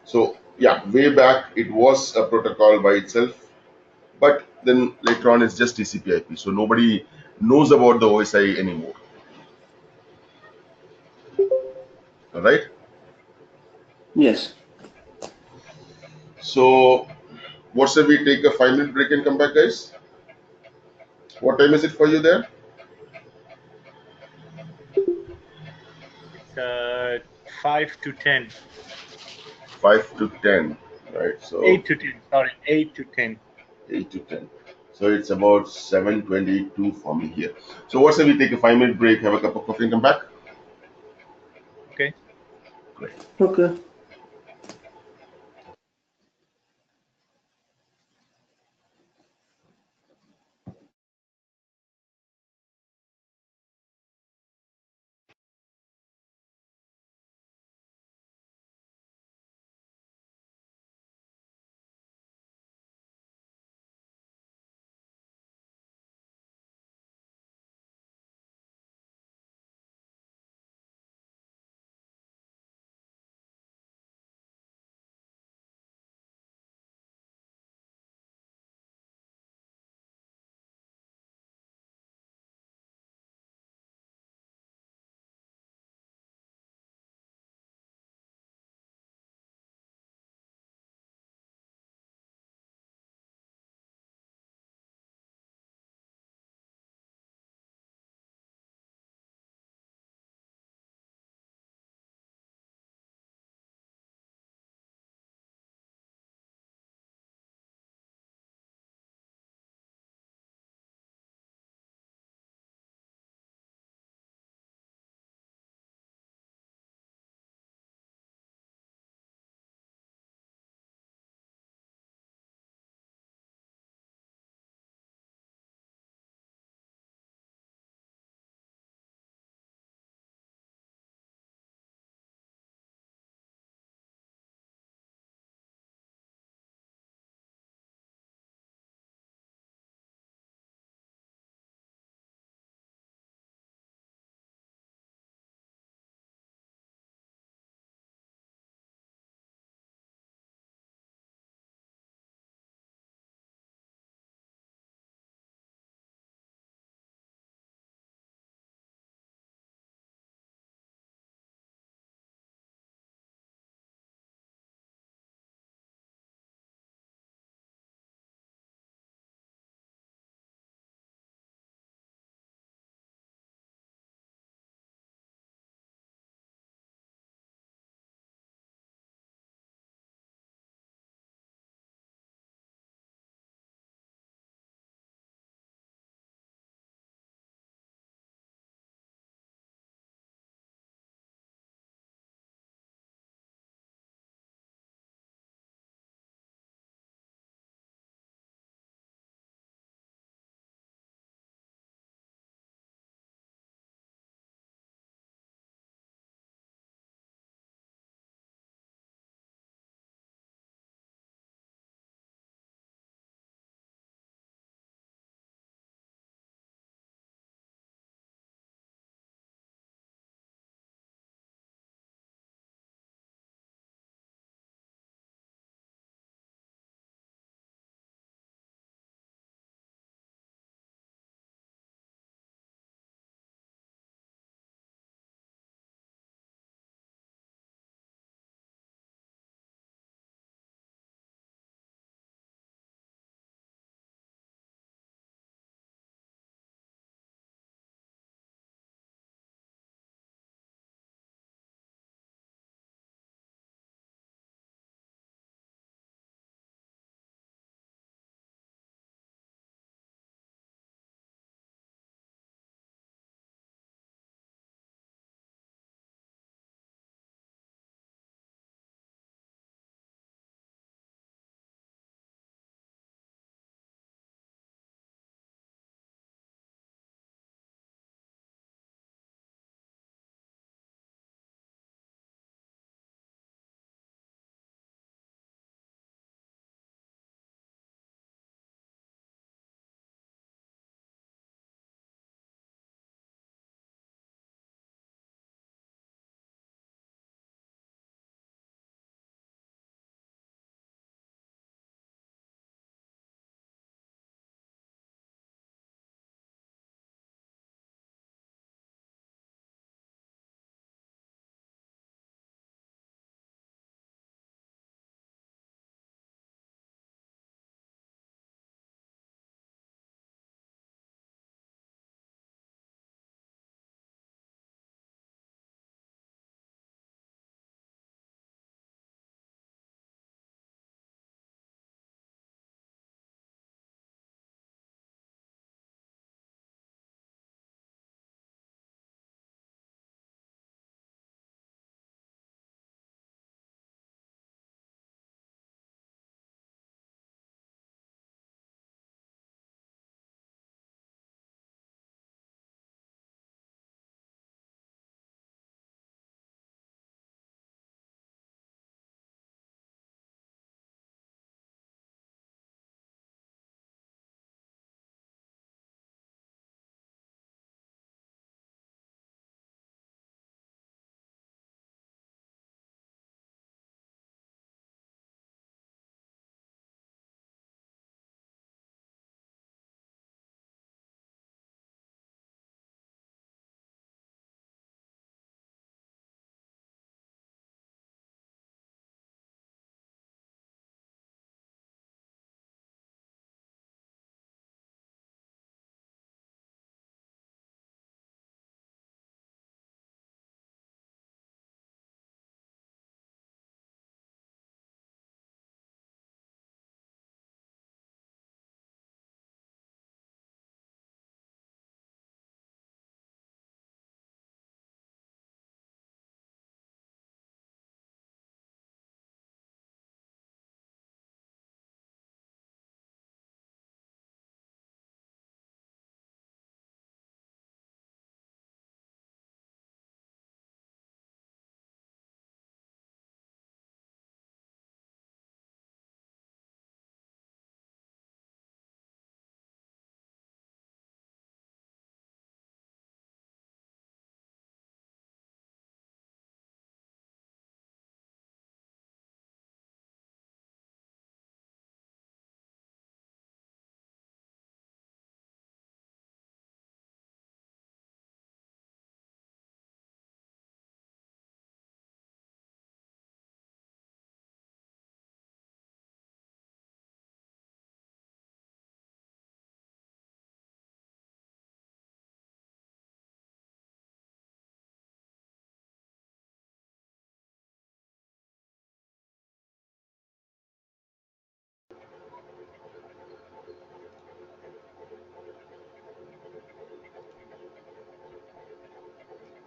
So yeah, way back it was a protocol by itself, but then later on it's just TCP/IP. So nobody knows about the OSI anymore. All right. Yes. So what say we take a 5 minute break and come back, guys? What time is it for you there? It's 5 to 10, 5 to 10. Right. So 8 to 10. Sorry, 8 to 10. 8 to 10. So it's about 7:22 for me here. So what say we take a 5 minute break, have a cup of coffee, and come back? Okay. Great. Okay.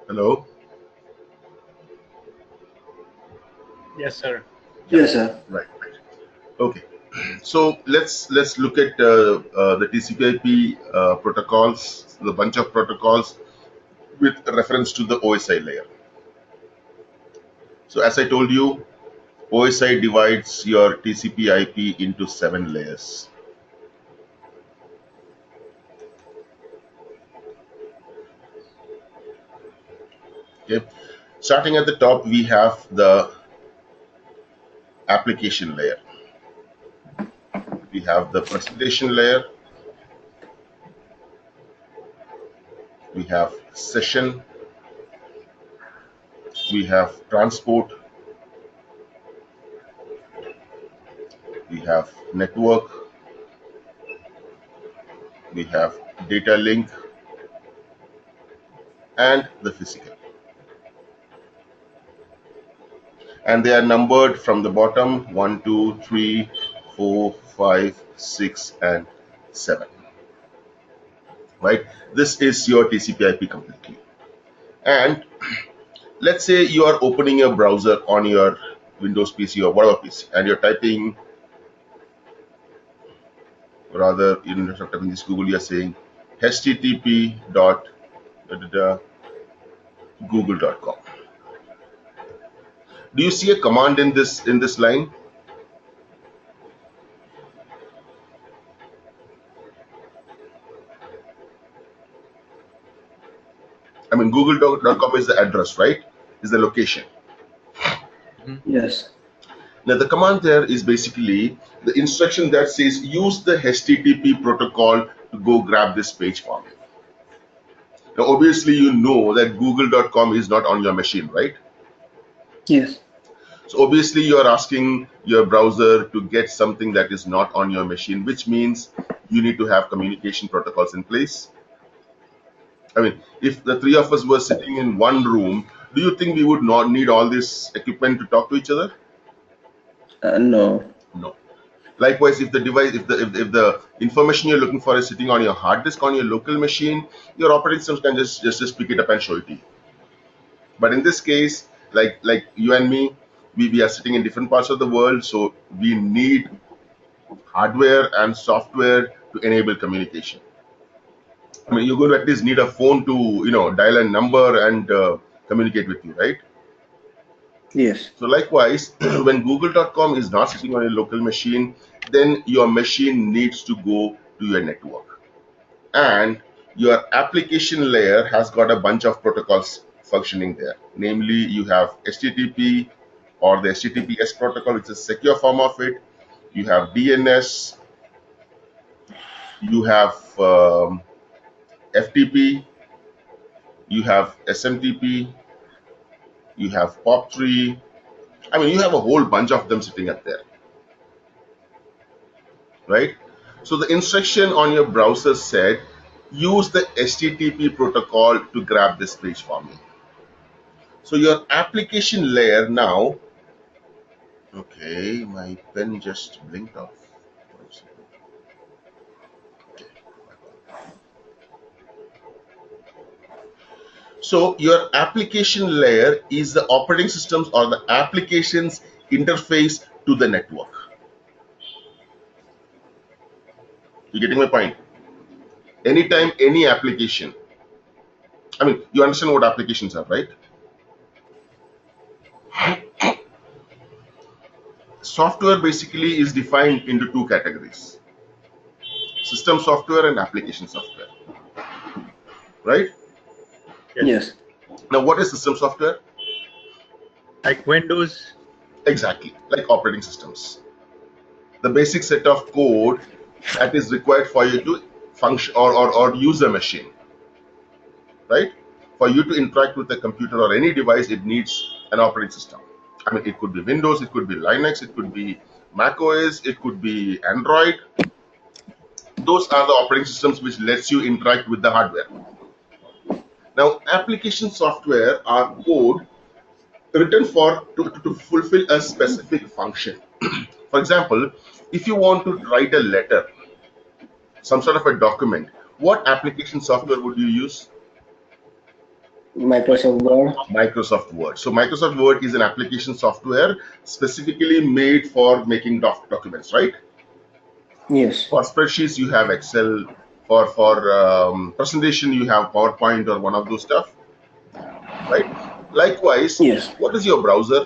Hello? Yes, sir. Yeah, Yes, sir. right. Okay. So let's look at the TCP/IP protocols, the bunch of protocols with reference to the OSI layer. So as I told you, OSI divides your TCP/IP into 7 layers. Okay. Starting at the top, we have the application layer. We have the presentation layer. We have session. We have transport. We have network. We have data link and the physical. And they are numbered from the bottom 1, 2, 3, 4, 5, 6, and 7. Right? This is your TCP/IP completely. And let's say you are opening a browser on your Windows PC or whatever PC, and you're typing, rather, instead of typing this Google, you're saying http dot google.com. Do you see a command in this line? I mean, google.com is the address, right? Is the location. Yes. Now the command there is basically the instruction that says use the HTTP protocol to go grab this page for me. Now obviously you know that google.com is not on your machine, right? Yes. So obviously you are asking your browser to get something that is not on your machine, which means you need to have communication protocols in place. I mean, if the three of us were sitting in one room, do you think we would not need all this equipment to talk to each other? No. No. Likewise, if the device, if the information you're looking for is sitting on your hard disk on your local machine, your operating system can just pick it up and show it to you. But in this case, like you and me, we are sitting in different parts of the world, so we need hardware and software to enable communication. I mean, you're going to at least need a phone to dial a number and communicate with you, right? Yes. So likewise, when google.com is not sitting on your local machine, then your machine needs to go to your network. And your application layer has got a bunch of protocols functioning there. Namely, you have HTTP or the HTTPS protocol, which is a secure form of it. You have DNS, you have FTP, you have SMTP, you have POP3. I mean, you have a whole bunch of them sitting up there, right? So the instruction on your browser said, use the HTTP protocol to grab this page for me. So your application layer now, okay, my pen just blinked off. So your application layer is the operating systems or the applications interface to the network. You getting my point? Anytime any application, I mean, you understand what applications are, right? Software basically is defined into two categories: system software and application software, right? Yes. Yes. Now, what is system software? Like Windows. Exactly, like operating systems. The basic set of code that is required for you to function or use a machine, right? For you to interact with a computer or any device, it needs an operating system. I mean, it could be Windows, it could be Linux, it could be Mac OS, it could be Android. Those are the operating systems which lets you interact with the hardware. Now, application software are code written to fulfill a specific function. For example, if you want to write a letter, some sort of a document, what application software would you use? Microsoft Word. Microsoft Word. So Microsoft Word is an application software specifically made for making documents, right? Yes. For spreadsheets, you have Excel. For presentation, you have PowerPoint or one of those stuff, right? Likewise, Yes. what is your browser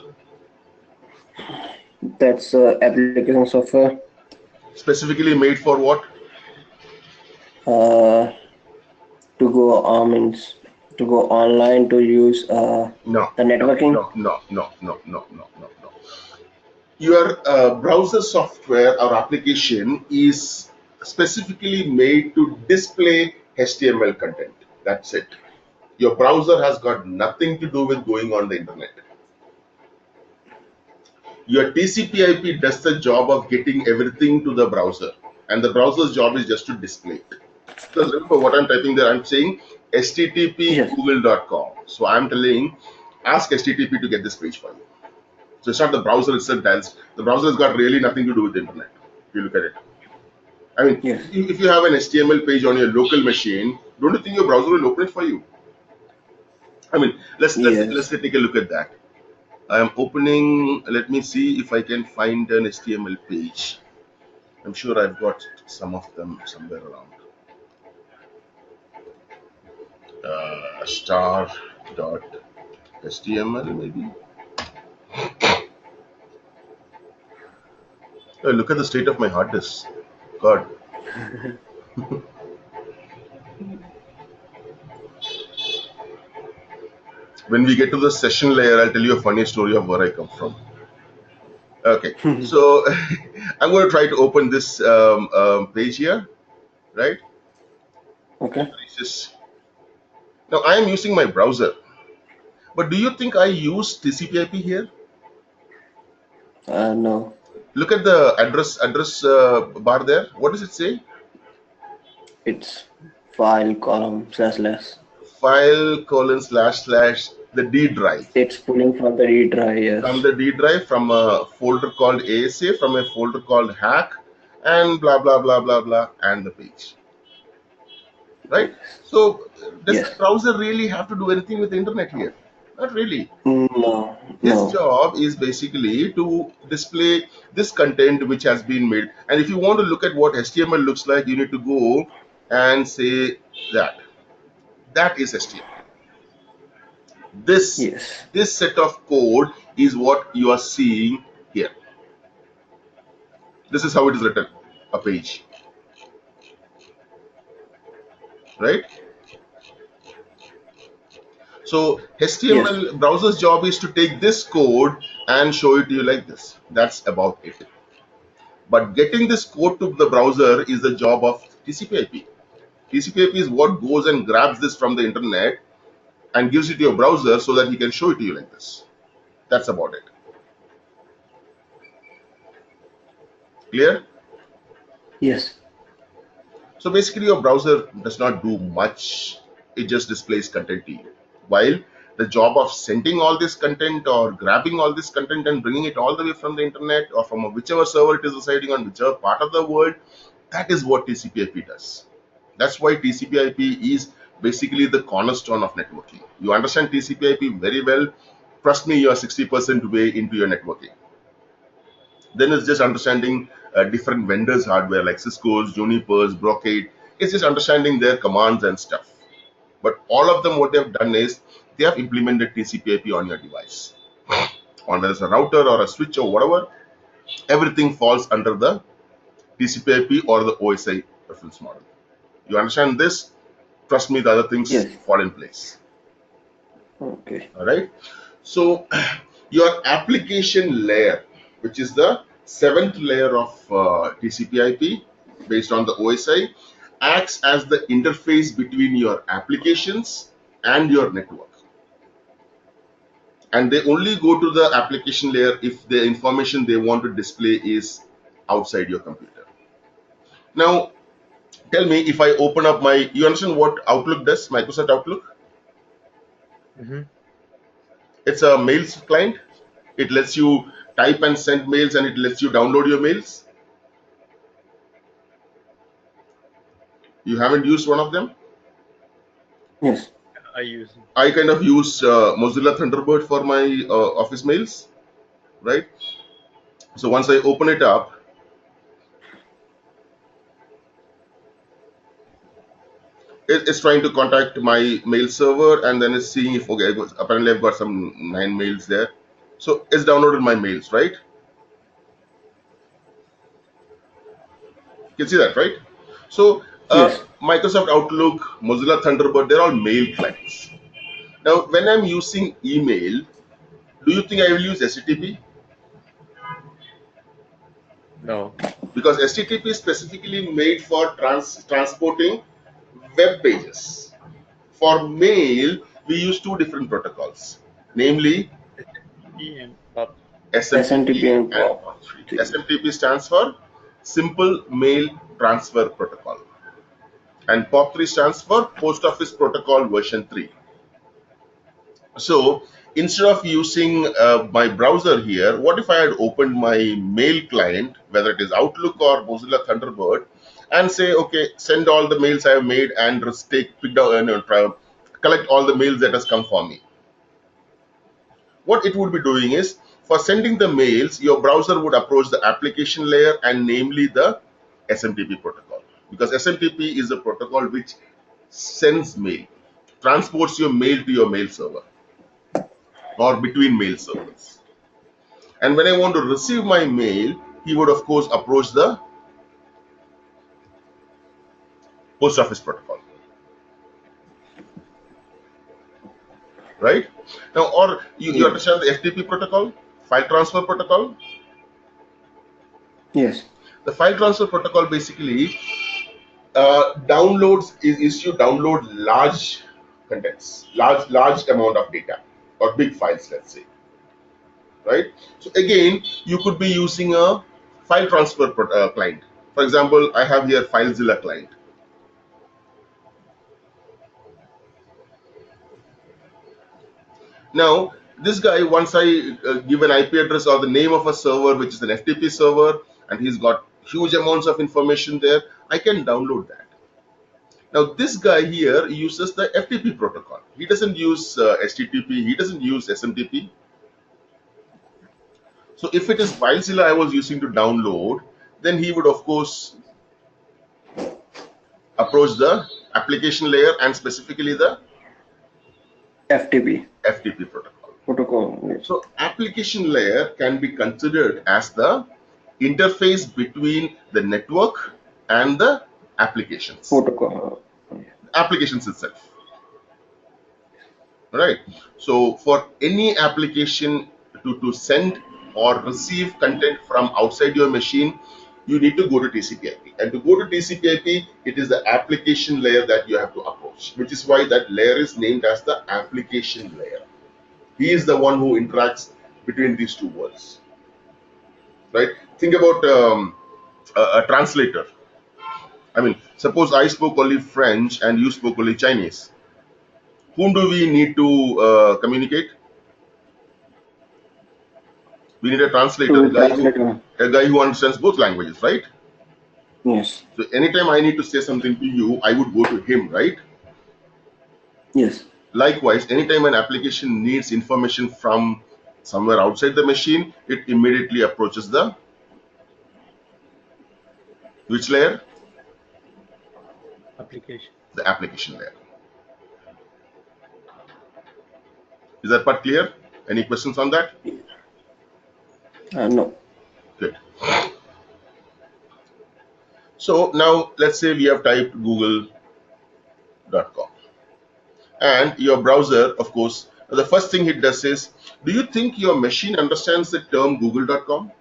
That's application software. specifically made for? What? Uh, to go means to go online to use No, the no, networking. no, no, no, no, no, no, no, no. Your browser software or application is specifically made to display HTML content. That's it. Your browser has got nothing to do with going on the internet. Your TCP/IP does the job of getting everything to the browser, and the browser's job is just to display it. Because remember what I'm typing there, I'm saying http Yes. google.com. So I'm telling, ask HTTP to get this page for you. So it's not the browser itself dials. The browser has got really nothing to do with the internet. If you look at it, I mean, Yes. if you have an HTML page on your local machine, don't you think your browser will open it for you? I mean, let's Yes. take a look at that. I am opening. Let me see if I can find an HTML page. I'm sure I've got some of them somewhere around. Star.html maybe. Oh, look at the state of my hard disk. God. When we get to the session layer, I'll tell you a funny story of where I come from. Okay, so I'm going to try to open this page here, right? Okay. Now I am using my browser, but do you think I use TCP/IP here? No. Look at the address bar there. What does it say? It's file column slash slash. File colon slash slash the D drive. It's pulling from the read drive. From Yes. the D drive, from a folder called ASA, from a folder called hack, and blah blah blah blah blah, and the page. Right? So does the Yes. browser really have to do anything with the internet here? Not really. No. His No. job is basically to display this content which has been made. And if you want to look at what HTML looks like, you need to go and say that. That is HTML. This Yes. this set of code is what you are seeing here. This is how it is written, a page, right? So Yes. HTML browser's job is to take this code and show it to you like this. That's about it. But getting this code to the browser is the job of TCP/IP. TCP/IP is what goes and grabs this from the internet and gives it to your browser so that he can show it to you like this. That's about it. Clear? Yes. So basically, your browser does not do much. It just displays content to you. While the job of sending all this content or grabbing all this content and bringing it all the way from the internet or from whichever server it is residing on whichever part of the world, that is what TCP/IP does. That's why TCP/IP is basically the cornerstone of networking. You understand TCP/IP very well. Trust me, you are 60% way into your networking. Then it's just understanding different vendors' hardware like Cisco's, Juniper's, Brocade. It's just understanding their commands and stuff. But all of them, what they've done is they have implemented TCP/IP on your device. On whether it's a router or a switch or whatever, everything falls under the TCP/IP or the OSI reference model. You understand this? Trust me, the other things Yes. fall in place. Okay. All right. So your application layer, which is the seventh layer of TCP/IP based on the OSI, acts as the interface between your applications and your network. And they only go to the application layer if the information they want to display is outside your computer. Now, tell me, if I open up my, you understand what Outlook does, Microsoft Outlook? Mhm. It's a mails client. It lets you type and send mails, and it lets you download your mails. You haven't used one of them? Yes. I kind of use Mozilla Thunderbird for my office mails, right? So once I open it up, it's trying to contact my mail server, and then it's seeing if, okay, apparently I've got some 9 mails there. So it's downloaded my mails, right? You can see that, right? So Yes. Microsoft Outlook, Mozilla Thunderbird, they're all mail clients. Now, when I'm using email, do you think I will use HTTP? No. Because HTTP is specifically made for transporting web pages. For mail, we use two different protocols, namely And pop. SMTP SMTP and and POP. POP3. SMTP stands for Simple Mail Transfer Protocol, and POP3 stands for Post Office Protocol version 3. So instead of using my browser here, what if I had opened my mail client, whether it is Outlook or Mozilla Thunderbird, and say, okay, send all the mails I have made and just pick down, collect all the mails that has come for me. What it would be doing is, for sending the mails, your browser would approach the application layer, and namely the SMTP protocol, because SMTP is a protocol which sends mail, transports your mail to your mail server or between mail servers. And when I want to receive my mail, he would of course approach the post office protocol, right? Now, or you Yes. understand the FTP protocol, file transfer protocol. Yes. The file transfer protocol basically is you download large contents, large amount of data or big files, let's say, right? So again, you could be using a file transfer client. For example, I have here FileZilla client. Now, this guy, once I give an IP address or the name of a server, which is an FTP server, and he's got huge amounts of information there, I can download that. Now, this guy here uses the FTP protocol. He doesn't use HTTP, he doesn't use SMTP. So, if it is FileZilla I was using to download, then he would, of course, approach the application layer and specifically the FTP FTP protocol. protocol. Yes. So application layer can be considered as the interface between the network and the applications, Protocol. applications itself, right? So for any application to send or receive content from outside your machine, you need to go to TCP/IP, and to go to TCP/IP, it is the application layer that you have to approach, which is why that layer is named as the application layer. He is the one who interacts between these two worlds, right? Think about a translator. I mean, suppose I spoke only French and you spoke only Chinese. Whom do we need to communicate? We need a translator, To translator. a guy who understands both languages, right? Yes. So anytime I need to say something to you, I would go to him, right? Yes. Likewise, anytime an application needs information from somewhere outside the machine, it immediately approaches the which layer? Application. The application layer. Is that part clear? Any questions on that? No. Good. So now let's say we have typed google.com, and your browser, of course, the first thing it does is, do you think your machine understands the term google.com?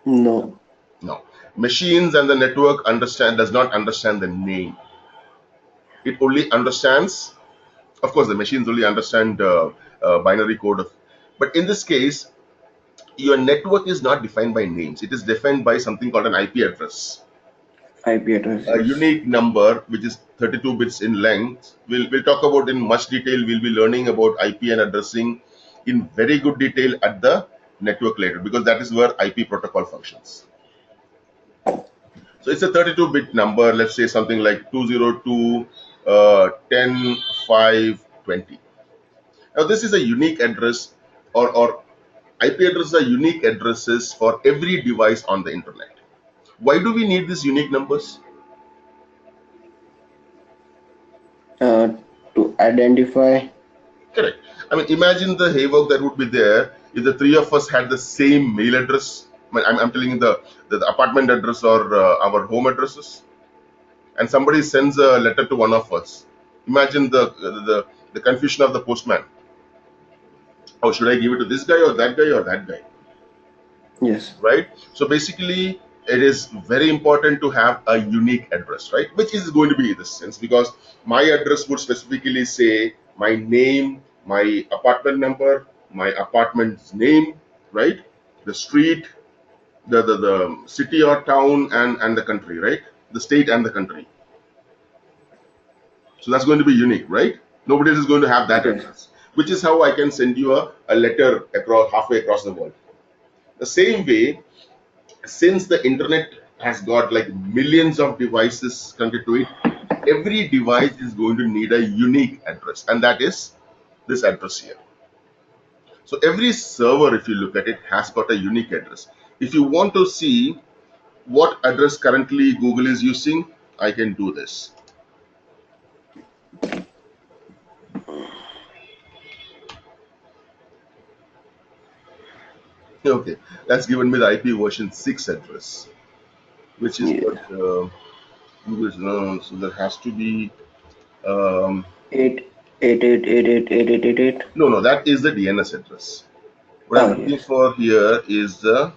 No. No. Machines and the network does not understand the name. It only understands, of course, the machines only understand binary code of, but in this case, your network is not defined by names. It is defined by something called an IP address, IP a addresses. unique number which is 32 bits in length. We'll talk about in much detail. We'll be learning about IP and addressing in very good detail at the network later, because that is where IP protocol functions. So it's a 32-bit number. Let's say something like 202 10 5 20. Now this is a unique address, or IP addresses are unique addresses for every device on the internet. Why do we need these unique numbers? uh, to identify. Correct. I mean, imagine the havoc that would be there if the three of us had the same mail address. I mean, I'm telling you the apartment address or our home addresses, and somebody sends a letter to one of us. Imagine the confusion of the postman. Oh, should I give it to this guy or that guy or that guy? Yes. Right? So basically, it is very important to have a unique address, right? Which is going to be this sense, because my address would specifically say my name, my apartment number, my apartment's name, right? The street, the city or town, and the country, right? The state and the country. So that's going to be unique, right? Nobody else is going to have that Yes. address, which is how I can send you a letter across halfway across the world. The same way, since the internet has got like millions of devices connected to it, every device is going to need a unique address, and that is this address here. So every server, if you look at it, has got a unique address. If you want to see what address currently Google is using, I can do this. Okay, that's given me the IP version 6 address, which is what Yeah. Google is. No, so there has to be. Um, 888888888. no, that is the DNS address. What I'm Oh looking yes. for here is the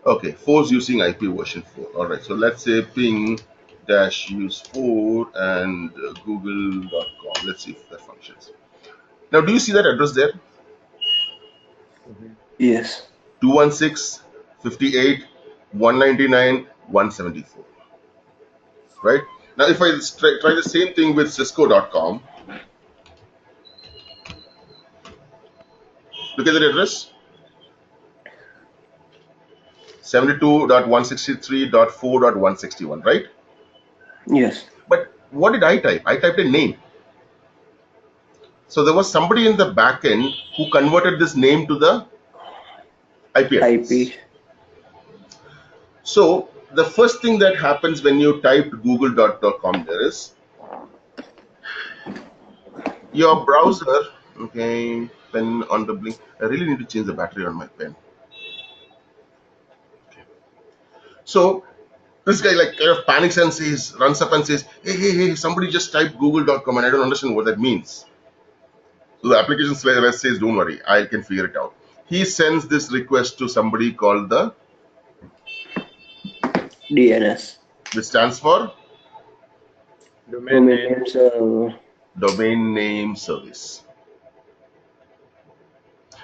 okay, 4 is using IP version 4. All right, so let's say ping dash use 4 and google.com. Let's see if that functions. Now, do you see that address there? Yes. 216 58 199 174. Right? Now, if I try the same thing with cisco.com, look at the address 72.163.4.161, right? Yes. But what did I type? I typed a name. So there was somebody in the back end who converted this name to the IP address. IP. So the first thing that happens when you type google.com there is your browser. Okay, pen on the blink. I really need to change the battery on my pen. So this guy like kind of panics and says, runs up and says, hey, somebody just typed google.com and I don't understand what that means. So the application says, don't worry, I can figure it out. He sends this request to somebody called DNS. which stands for Domain Domain name. name server. domain name service.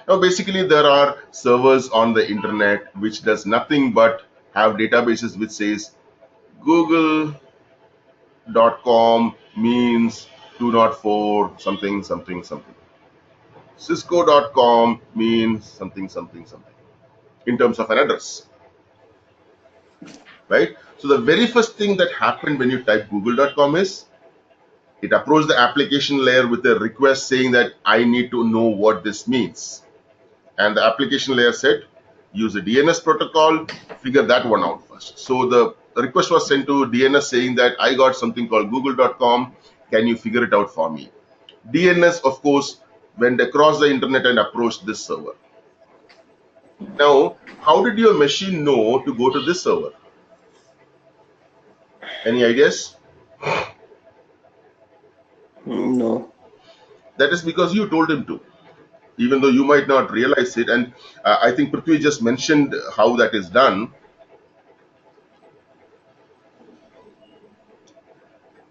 Now, basically, there are servers on the internet which does nothing but have databases which says google.com means 204 something something something. Cisco.com means something something something in terms of an address, right? So the very first thing that happened when you type google.com is it approached the application layer with a request saying that I need to know what this means. And the application layer said, use the DNS protocol, figure that one out first. So the request was sent to DNS saying that I got something called google.com. Can you figure it out for me? DNS, of course, went across the internet and approached this server. Now, how did your machine know to go to this server? Any ideas? No. That is because you told him to, even though you might not realize it. And I think Prithvi just mentioned how that is done.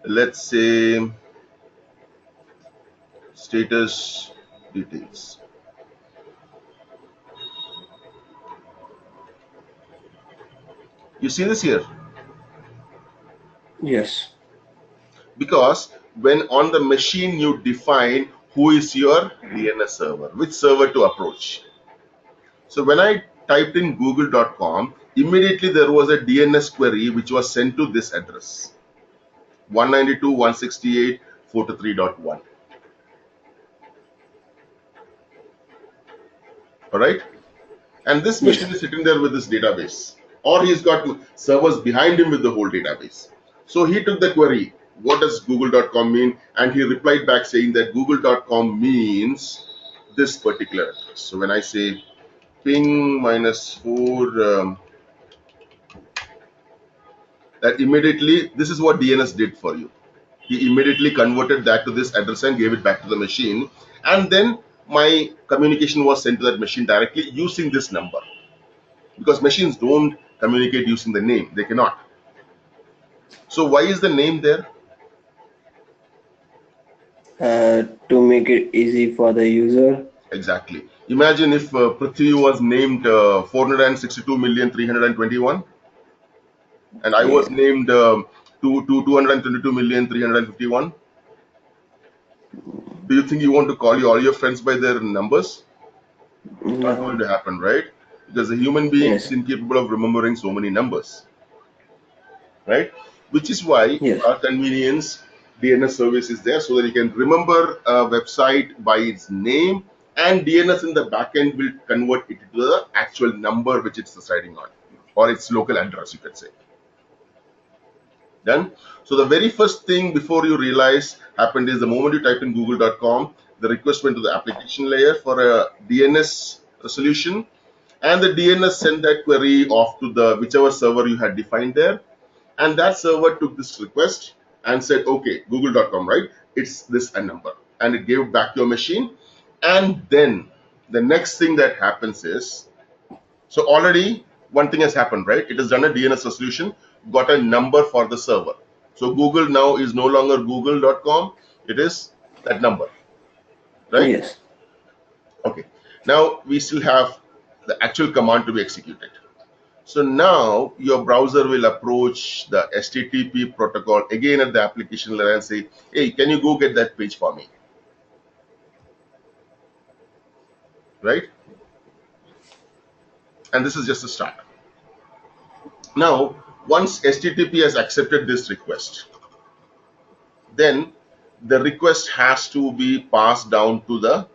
Let's say status details. You see this here? Yes. Because when on the machine you define who is your DNS server, which server to approach. So when I typed in google.com, immediately there was a DNS query which was sent to this address. 192.168.423.1. All right. And this machine Yes. is sitting there with this database, or he's got servers behind him with the whole database. So he took the query, what does google.com mean? And he replied back saying that google.com means this particular address. So when I say ping -4, that immediately, this is what DNS did for you. He immediately converted that to this address and gave it back to the machine. And then my communication was sent to that machine directly using this number, because machines don't communicate using the name. They cannot. So why is the name there? To make it easy for the user. Exactly. Imagine if Prithvi was named 462,321,000 and I was Yeah. named 222,351,000. Do you think you want to call all your friends by their numbers? Not going No. to happen, right? Because a human being is Yes. incapable of remembering so many numbers, right? Which is why, Yes. for our convenience, DNS service is there so that you can remember a website by its name, and DNS in the backend will convert it to the actual number which it's residing on, or its local address, you could say. Done. So the very first thing before you realize happened is the moment you typed in google.com, the request went to the application layer for a DNS resolution, and the DNS sent that query off to the whichever server you had defined there, and that server took this request and said, okay, google.com, right? It's this a number, and it gave it back to your machine. And then the next thing that happens is, so already one thing has happened, right? It has done a DNS resolution, got a number for the server. So Google now is no longer google.com, it is that number, right? Yes. Okay. Now we still have the actual command to be executed. So now your browser will approach the HTTP protocol again at the application layer and say, hey, can you go get that page for me? Right? And this is just a start. Now, once HTTP has accepted this request, then the request has to be passed down to the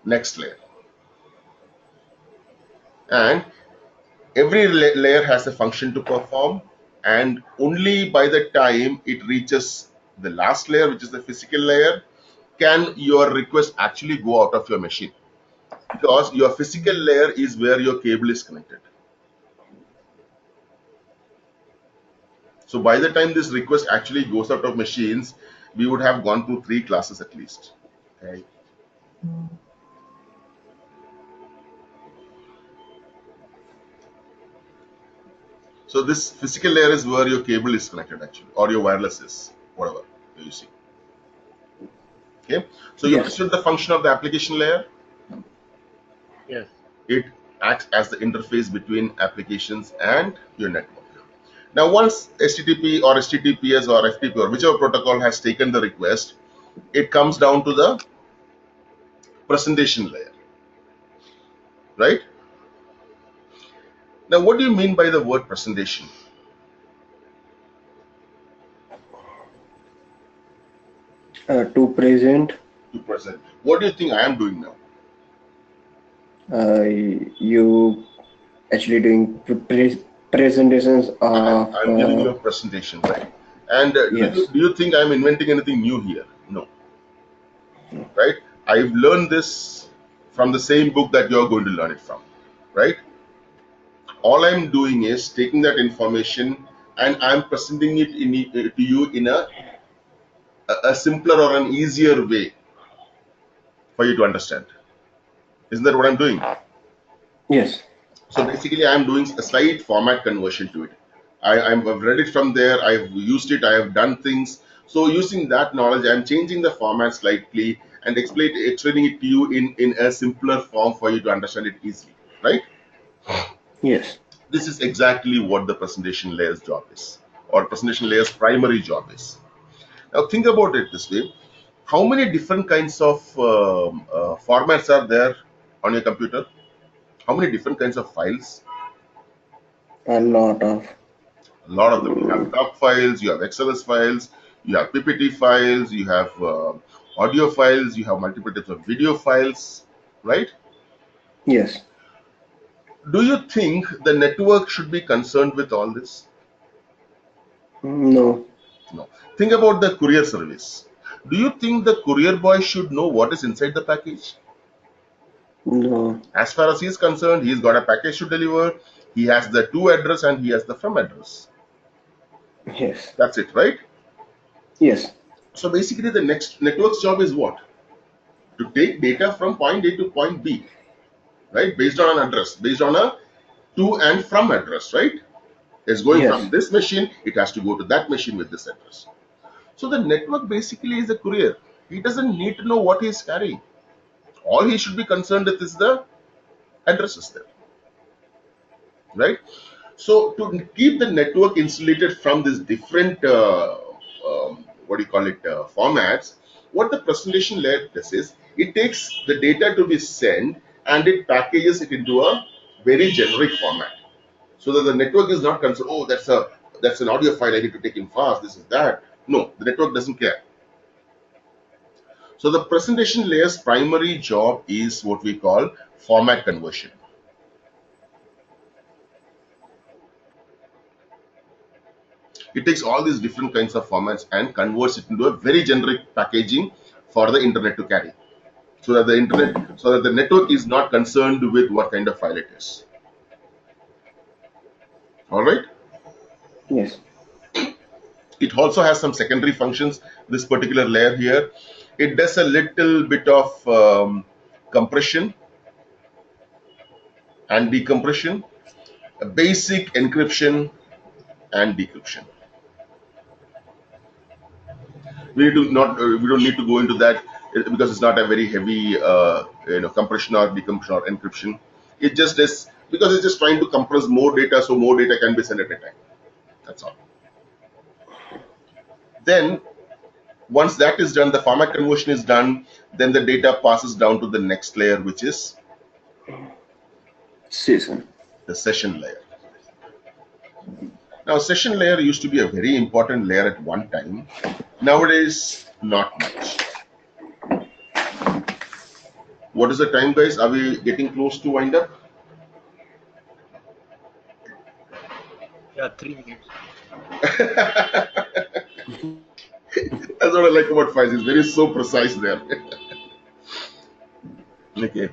next layer. And every layer has a function to perform, and only by the time it reaches the last layer, which is the physical layer, can your request actually go out of your machine, because your physical layer is where your cable is connected. So by the time this request actually goes out of machines, we would have gone through 3 classes at least. Okay. So this physical layer is where your cable is connected actually, or your wireless is, whatever you see. Okay. So you Yes. understood the function of the application layer. Yes. It acts as the interface between applications and your network. Now, once HTTP or HTTPS or FTP or whichever protocol has taken the request, it comes down to the presentation layer, right? Now, what do you mean by the word presentation? To present. To present. What do you think I am doing now? You actually doing presentations of. I'm giving you a presentation, right? And Yes. do you think I'm inventing anything new here? No, right? I've learned this from the same book that you're going to learn it from, right? All I'm doing is taking that information and I'm presenting it to you in a simpler or an easier way for you to understand. Isn't that what I'm doing? Yes. So basically, I'm doing a slight format conversion to it. I've read it from there, I've used it, I have done things. So using that knowledge, I'm changing the format slightly and explaining it to you in a simpler form for you to understand it easily, right? Yes. This is exactly what the presentation layer's job is, or presentation layer's primary job is. Now think about it this way. How many different kinds of formats are there on your computer? How many different kinds of files? A lot of. A lot of them. You have doc files, you have XLS files, you have PPT files, you have audio files, you have multiple types of video files, right? Yes. Do you think the network should be concerned with all this? No. No. Think about the courier service. Do you think the courier boy should know what is inside the package? No. As far as he is concerned, he's got a package to deliver. He has the to address and he has the from address. Yes. That's it, right? Yes. So basically, the next network's job is what? To take data from point A to point B, right? Based on an address, based on a to and from address, right? It's going from Yes. this machine, it has to go to that machine with this address. So the network basically is a courier. He doesn't need to know what he is carrying. All he should be concerned with is the addresses there, right? So to keep the network insulated from these different what do you call it formats, what the presentation layer does is it takes the data to be sent and it packages it into a very generic format, so that the network is not concerned. Oh, that's an audio file. I need to take in fast. This is that. No, the network doesn't care. So the presentation layer's primary job is what we call format conversion. It takes all these different kinds of formats and converts it into a very generic packaging for the internet to carry. So that the network is not concerned with what kind of file it is. All right. Yes. It also has some secondary functions. This particular layer here, it does a little bit of compression and decompression, a basic encryption and decryption. We don't need to go into that because it's not a very heavy compression or decompression or encryption. It just is because it's just trying to compress more data so more data can be sent at a time. That's all. Then once that is done, the format conversion is done, then the data passes down to the next layer, which is Season. the session layer. Now session layer used to be a very important layer at one time. Nowadays not much. What is the time, guys? Are we getting close to wind up? Yeah, 3 minutes. That's what I like about Faiz. He's very so precise there. Okay.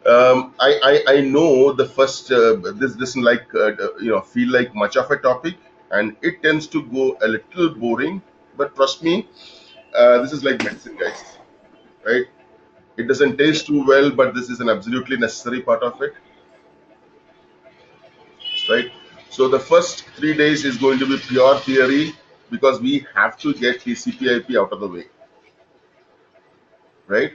I know the first this doesn't like feel like much of a topic, and it tends to go a little boring. But trust me, this is like medicine, guys. Right? It doesn't taste too well, but this is an absolutely necessary part of it. Right? So the first 3 days is going to be pure theory because we have to get TCP/IP out of the way. Right?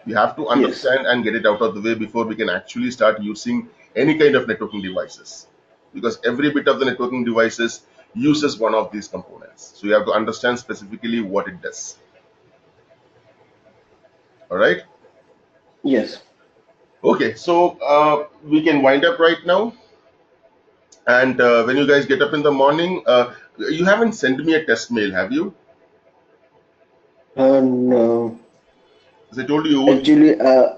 We have to Yes. understand and get it out of the way before we can actually start using any kind of networking devices, because every bit of the networking devices uses one of these components, so you have to understand specifically what it does. All right. Yes. Okay, so we can wind up right now, and when you guys get up in the morning, you haven't sent me a test mail, have you? No. As I told you, Actually, uh,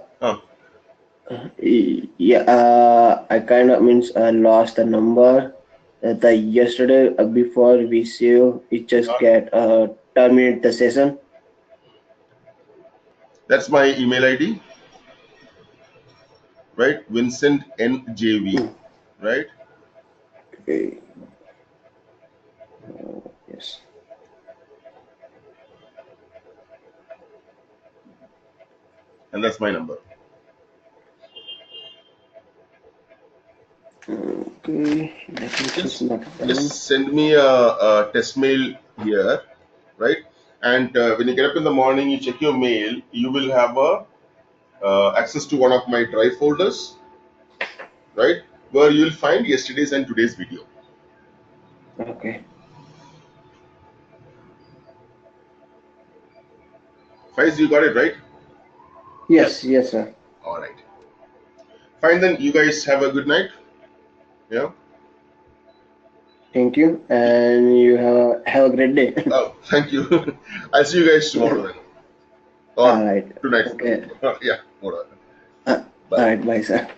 yeah, I kind of means I lost the number. The yesterday before we see you, it just uh, get terminate the session. that's my email ID, right? Vincent NJV, Mm, right? okay. Yes. And that's my number. Okay. Let me just just note it just down. send me a test mail here, right? And when you get up in the morning, you check your mail, you will have a access to one of my drive folders, right, where you will find yesterday's and today's video. Okay. Faiz, you got it right? Yes. Yes. Yes, sir. All right, fine, then you guys have a good night. Yeah. Thank you, and you have a great day. Oh, thank you. I'll see you guys tomorrow then, All or right. tonight. Okay. Yeah, whatever. Uh, all Bye. right. Bye, sir.